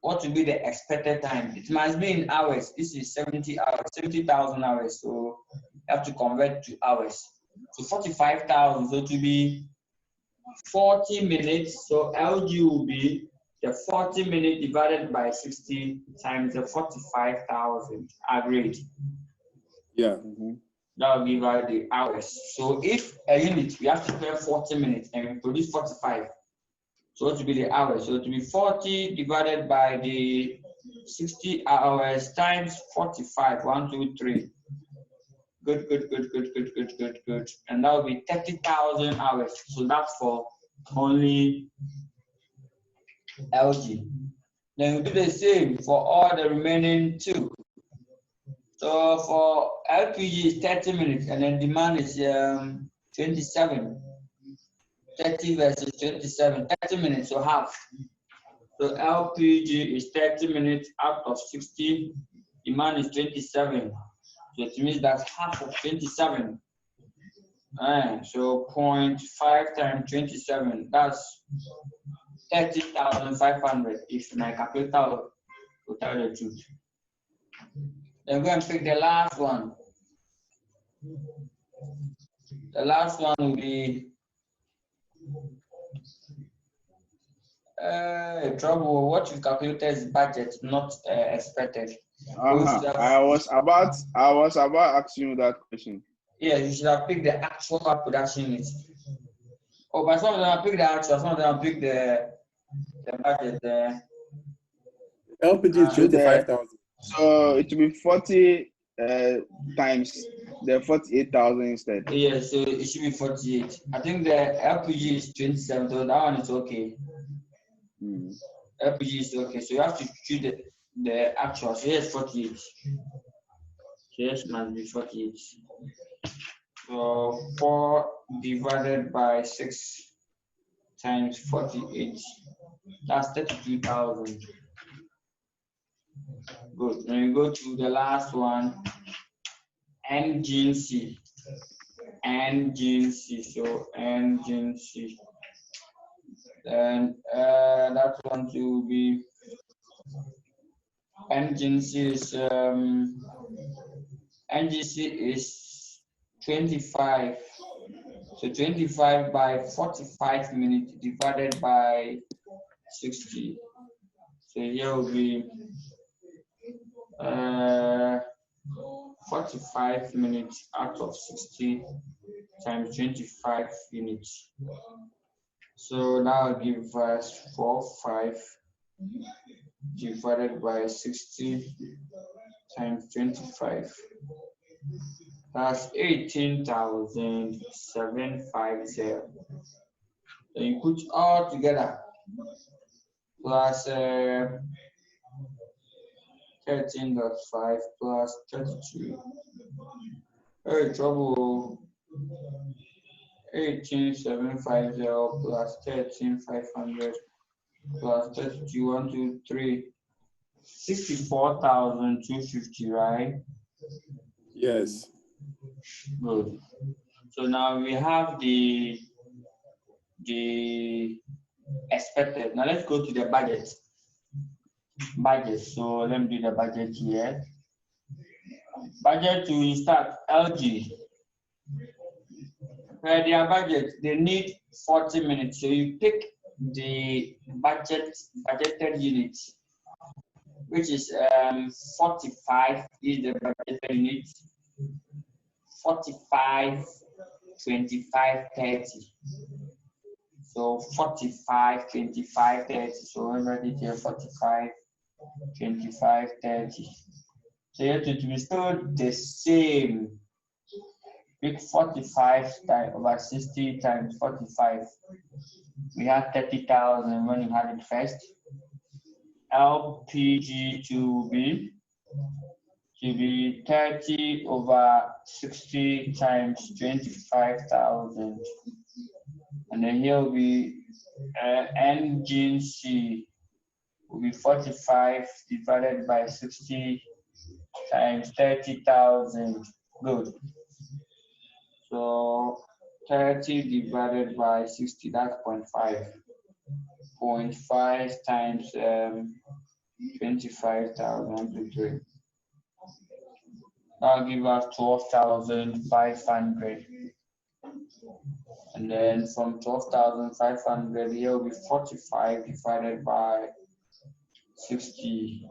what will be the expected time? It must be in hours. This is 70 hours, 70,000 hours. So you have to convert to hours. So 45,000. So it will be 40 minutes. So LG will be the 40 minutes divided by 60 times the 45,000 average. Yeah. That will give us the hours. So if a unit, we have to spend 40 minutes and we produce 45. So what will be the hours? So it will be 40 divided by the 60 hours times 45. 1, 2, 3. Good. And that will be 30,000 hours. So that's for only LG. Then we do the same for all the remaining two. So for LPG is 30 minutes and then demand is 27. 30 versus 27, 30 minutes, so half. So LPG is 30 minutes out of 60, demand is 27. So it means that's half of 27. So 0.5 times 27, that's 30,500 if my calculator will tell the truth. Then go and pick the last one. The last one will be trouble. What you calculated is budget, not expected. I was about asking you that question. Yeah, you should have picked the actual production unit. Oh, but some of them have picked the actual, some of them have picked the budget. LPG is 25,000. So it will be 40 times the 48,000 instead. Yeah, so it should be 48. I think the LPG is 27, so that one is okay. LPG is okay, so you have to choose the actual. So here's 48. So here's must be 48. So 4 divided by 6 times 48. That's 32,000. Good. Then you go to the last one, NGC. So NGC. Then that one will be NGC is 25. So 25 by 45 minutes divided by 60. So here will be 45 minutes out of 60 times 25 units. So now I'll give us 45 divided by 60 times 25. That's 18,750. So you put all together plus 13.5 plus 32. Hey, trouble. 18,750 plus 13,500 plus 32, 1, 2, 3. 64,250, right? Yes. Good. So now we have the expected. Now let's go to the budget. So let me do the budget here. Budget to start LG. Their budget, they need 40 minutes. So you pick the budgeted units, which is 45 is the budgeted unit. 45, 25, 30. So 45, 25, 30. So we write it here 45, 25, 30. So here it will still the same. Pick 45 over 60 times 45. We have 30,000 when you had it first. LPG to be 30 over 60 times 25,000. And then here will be NGC will be 45 divided by 60 times 30,000. Good. So 30 divided by 60, that's 0.5. 0.5 times 25,000. That'll give us 12,500. And then from 12,500, here will be 45 divided by 60.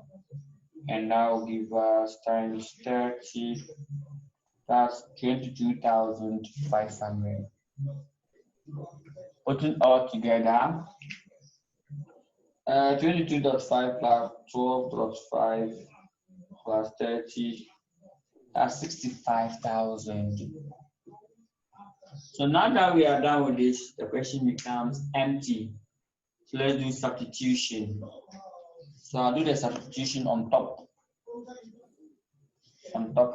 And that will give us times 30. That's 22,500. Putting all together, 22.5 plus 12.5 plus 30, that's 65,000. So now that we are done with this, the question becomes empty. So let's do substitution. So I'll do the substitution on top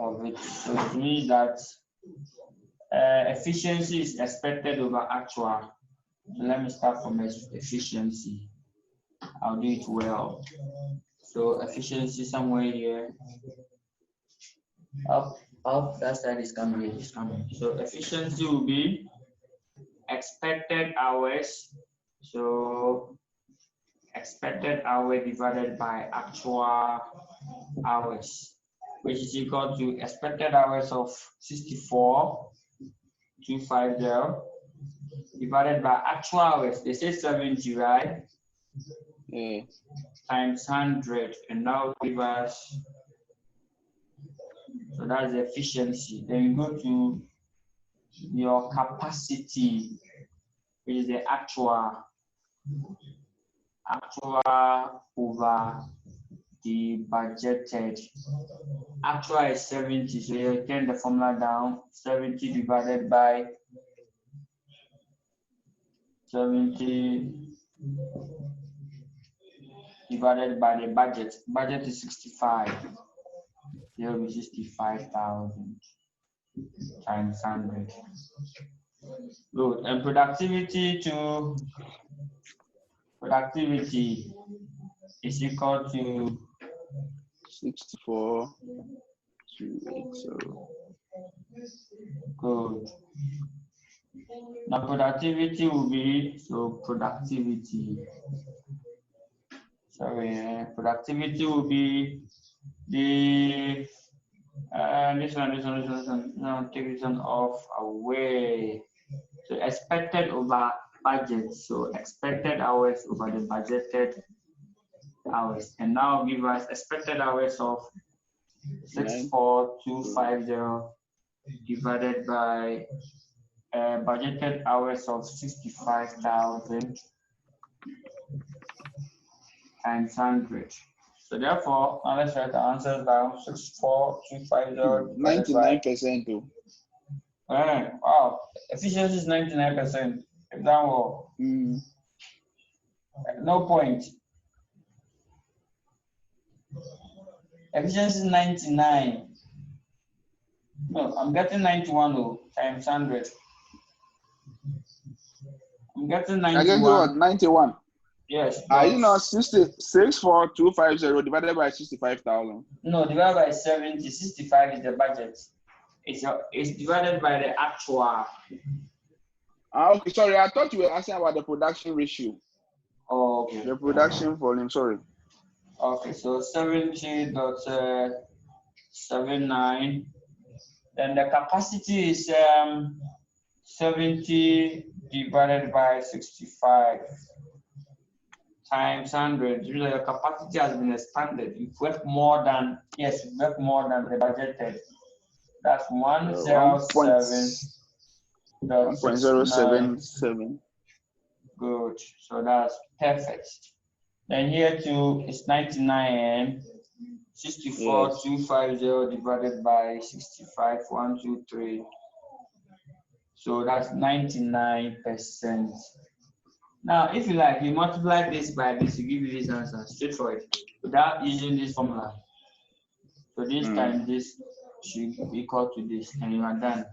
of it. So it means that efficiency is expected over actual. So let me start from efficiency. I'll do it well. So efficiency somewhere here. Up, that side is coming. So efficiency will be expected hours. So expected hour divided by actual hours, which is equal to expected hours of 64,250 divided by actual hours. They say 70, right? Yeah. Times 100, and now give us. So that's the efficiency. Then you go to your capacity, which is the actual over the budgeted. Actual is 70, so you turn the formula down. 70 divided by 70 divided by the budget. Budget is 65. Here will be 65,000 times 100. Good. And productivity is equal to 64,280. Good. Now productivity will be, so productivity. So Sorry, productivity will be the this one. No, take this one off away. So expected over budget. So expected hours over the budgeted hours, and now give us expected hours of 64250 divided by budgeted hours of 65,000 times 100. So therefore, now let's write the answers down. 64250 divided by 99% too. wow, efficiency is 99%. Example, no point. Efficiency is 99. No, I'm getting 91 times 100. I'm getting 91. I get what? 91. Yes. You know, 64250 divided by 65,000. No, divided by 70. 65 is the budget. It's divided by the actual. Okay, sorry. I thought you were asking about the production ratio. Oh, okay. The production volume. Sorry. Okay, so 70.79. Then the capacity is 70 divided by 65 times 100. Usually the capacity has been expanded. You work more than the budgeted. That's 1.077. Good. So that's perfect. Then here too is 99 64,250 divided by 65,123. So that's 99%. Now, if you like, you multiply this by this, you give you this answer straightforward without using this formula. So this time this should be equal to this, and you are done.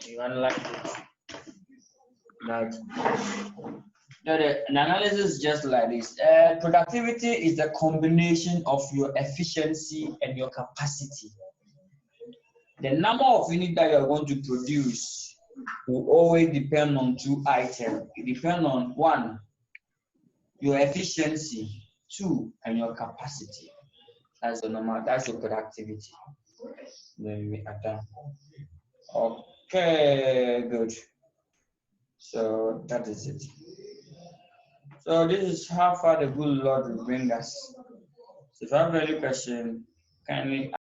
You analyze it. The analysis is just like this. Productivity is the combination of your efficiency and your capacity. The number of units that you are going to produce will always depend on two items. It depends on one, your efficiency, two, and your capacity. That's the number. That's your productivity. Then we are done. Okay, good. So that is it. So this is how far the good Lord will bring us. So if you have any question, kindly